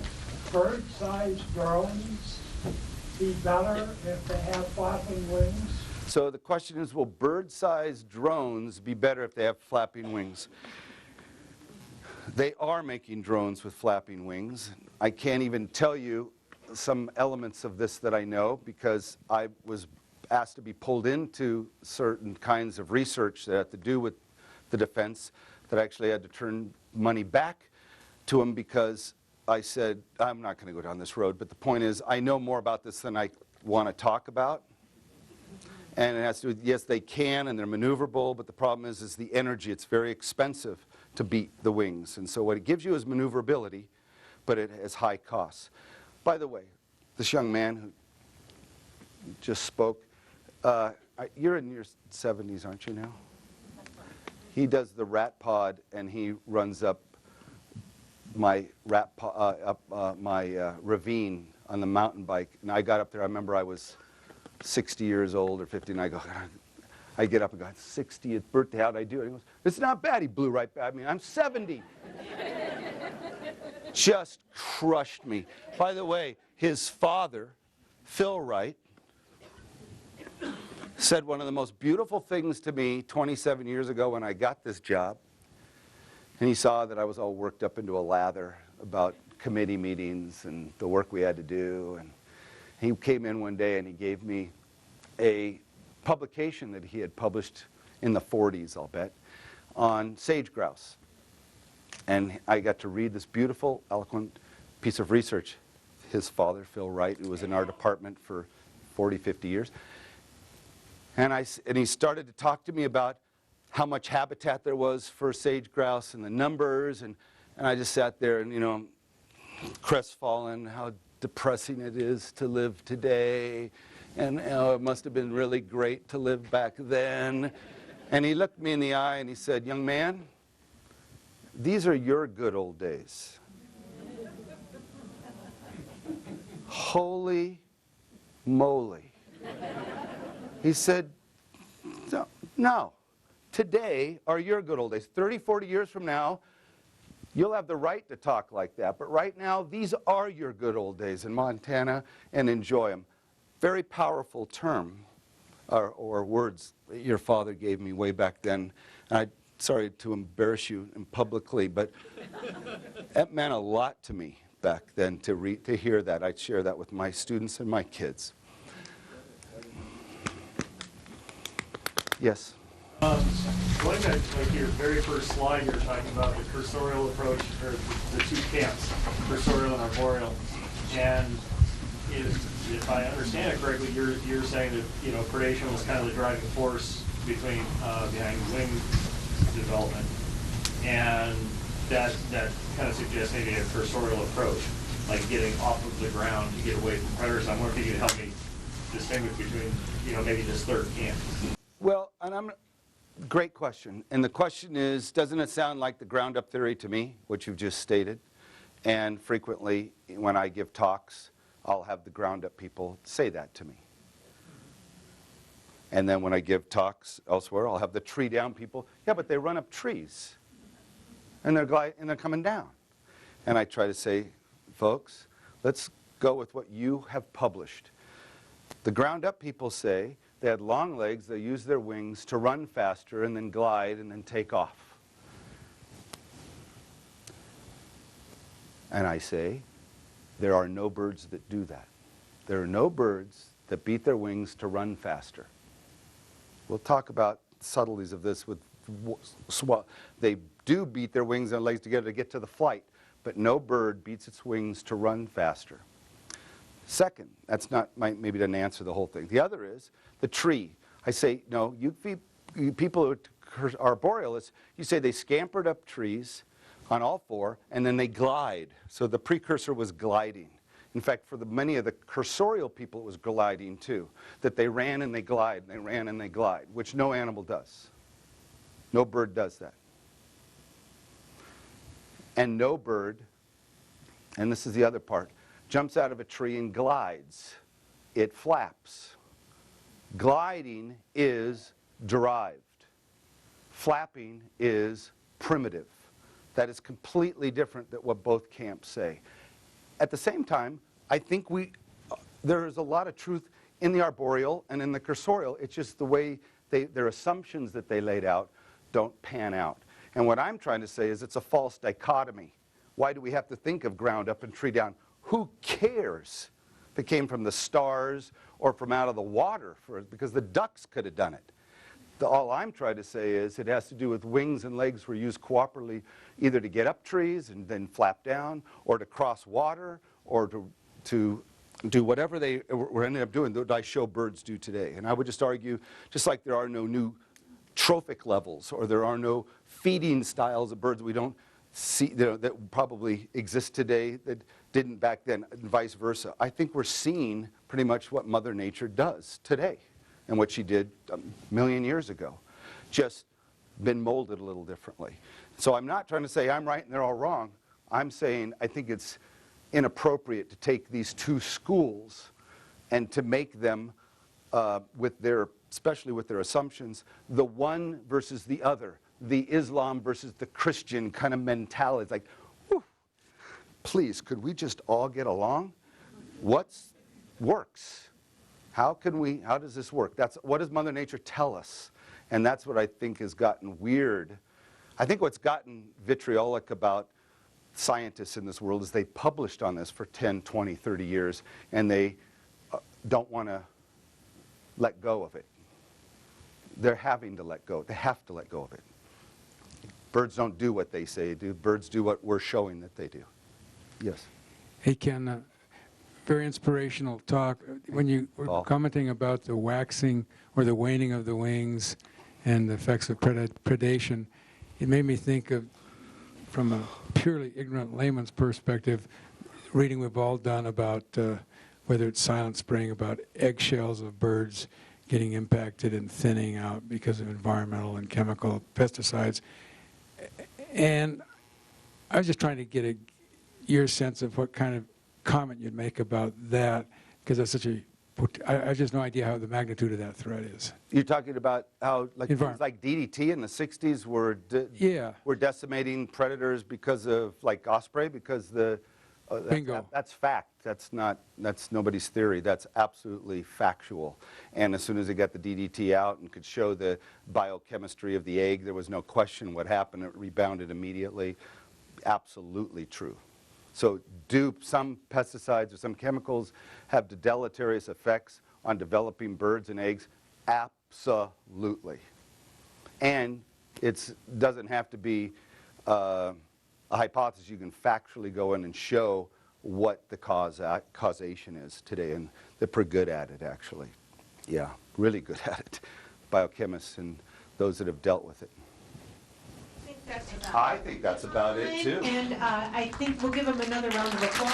bird-sized drones be better if they have flapping wings? So the question is, will bird-sized drones be better if they have flapping wings? They are making drones with flapping wings. I can't even tell you some elements of this that I know because I was asked to be pulled into certain kinds of research that had to do with the defense that I actually had to turn money back to them because I said, I'm not going to go down this road, but the point is I know more about this than I want to talk about. And it has to do with, yes, they can and they're maneuverable, but the problem is the energy. It's very expensive to beat the wings. And so what it gives you is maneuverability, but it has high costs. By the way, this young man who just spoke, you're in your 70s, aren't you now? He does the rat pod, and he runs up my ravine on the mountain bike. And I got up there, I remember I was 60 years old or 50, and I go, I get up and go, 60th birthday, how'd I do? And he goes, it's not bad. He blew right by me. I'm 70. Just crushed me. By the way, his father, Phil Wright, said one of the most beautiful things to me 27 years ago when I got this job. And he saw that I was all worked up into a lather about committee meetings and the work we had to do. And he came in one day and he gave me a publication that he had published in the 40s, I'll bet, on sage grouse. And I got to read this beautiful, eloquent piece of research. His father, Phil Wright, who was in our department for 40, 50 years. And he started to talk to me about how much habitat there was for sage grouse and the numbers. And I just sat there and, you know, crestfallen, how depressing it is to live today. And it must have been really great to live back then. And he looked me in the eye and he said, young man, these are your good old days. Holy moly. He said, no, today are your good old days. 30, 40 years from now, you'll have the right to talk like that. But right now, these are your good old days in Montana, and enjoy them. Very powerful term, or words that your father gave me way back then. And sorry to embarrass you publicly, but that meant a lot to me back then to hear that. I'd share that with my students and my kids. Yes? Going back to like your very first slide, you were talking about the cursorial approach, or the two camps, cursorial and arboreal. And if I understand it correctly, you're saying that, you know, predation was kind of the driving force behind wing development, and that kind of suggests maybe a cursorial approach, like getting off of the ground to get away from predators. I'm wondering if you could help me distinguish between, you know, maybe this third camp. Well, great question. And the question is, doesn't it sound like the ground-up theory to me, what you've just stated? And frequently, when I give talks, I'll have the ground-up people say that to me. And then when I give talks elsewhere, I'll have the tree-down people, yeah, but they run up trees, and they're coming down. And I try to say, folks, let's go with what you have published. The ground-up people say they had long legs, they used their wings to run faster and then glide and then take off. And I say, there are no birds that do that. There are no birds that beat their wings to run faster. We'll talk about subtleties of this with they do beat their wings and legs together to get to the flight, but no bird beats its wings to run faster. Second, that's not maybe doesn't answer the whole thing. The other is the tree. I say, no, you people who are arborealists, you say they scampered up trees on all four, and then they glide. So the precursor was gliding. In fact, for many of the cursorial people, it was gliding too. That they ran and they glide, and they ran and they glide, which no animal does. No bird does that. And no bird, and this is the other part, jumps out of a tree and glides. It flaps. Gliding is derived. Flapping is primitive. That is completely different than what both camps say. At the same time, I think there is a lot of truth in the arboreal and in the cursorial. It's just the way their assumptions that they laid out don't pan out. And what I'm trying to say is it's a false dichotomy. Why do we have to think of ground up and tree down? Who cares if it came from the stars or from out of the water? Because the ducks could have done it. All I'm trying to say is it has to do with wings and legs were used cooperatively either to get up trees and then flap down, or to cross water, or to do whatever they were ended up doing that I show birds do today. And I would just argue, just like there are no new trophic levels, or there are no feeding styles of birds we don't see, that probably exist today that didn't back then, and vice versa. I think we're seeing pretty much what Mother Nature does today and what she did a million years ago, just been molded a little differently. So I'm not trying to say I'm right and they're all wrong. I'm saying I think it's inappropriate to take these two schools and to make them, especially with their assumptions, the one versus the other, the Islam versus the Christian kind of mentality. It's like, whew, please, could we just all get along? What works? How does this work? What does Mother Nature tell us? And that's what I think has gotten weird. I think what's gotten vitriolic about scientists in this world is they published on this for 10, 20, 30 years, and they don't want to let go of it. They're having to let go. They have to let go of it. Birds don't do what they say do. Birds do what we're showing that they do. Yes? Hey, Ken, very inspirational talk. When you were commenting about the waxing or the waning of the wings and the effects of predation, it made me think of, from a purely ignorant layman's perspective, reading we've all done about whether it's silent spraying, about eggshells of birds getting impacted and thinning out because of environmental and chemical pesticides. And I was just trying to get your sense of what kind of comment you'd make about that, because that's such I just no idea how the magnitude of that threat is. You're talking about how things like DDT in the 60s were decimating predators because of osprey, because bingo. That's fact. That's nobody's theory. That's absolutely factual. And as soon as they got the DDT out and could show the biochemistry of the egg, there was no question what happened. It rebounded immediately. Absolutely true. So do some pesticides or some chemicals have deleterious effects on developing birds and eggs? Absolutely. And it doesn't have to be a hypothesis. You can factually go in and show what the causation is today, and they're pretty good at it, actually. Yeah, really good at it, biochemists and those that have dealt with it. I think that's about it, too. And I think we'll give them another round of applause.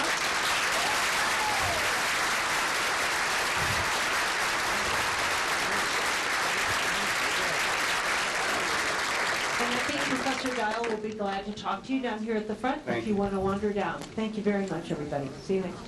And I think Professor Dial will be glad to talk to you down here at the front if you want to wander down. Thank you very much, everybody. See you next time.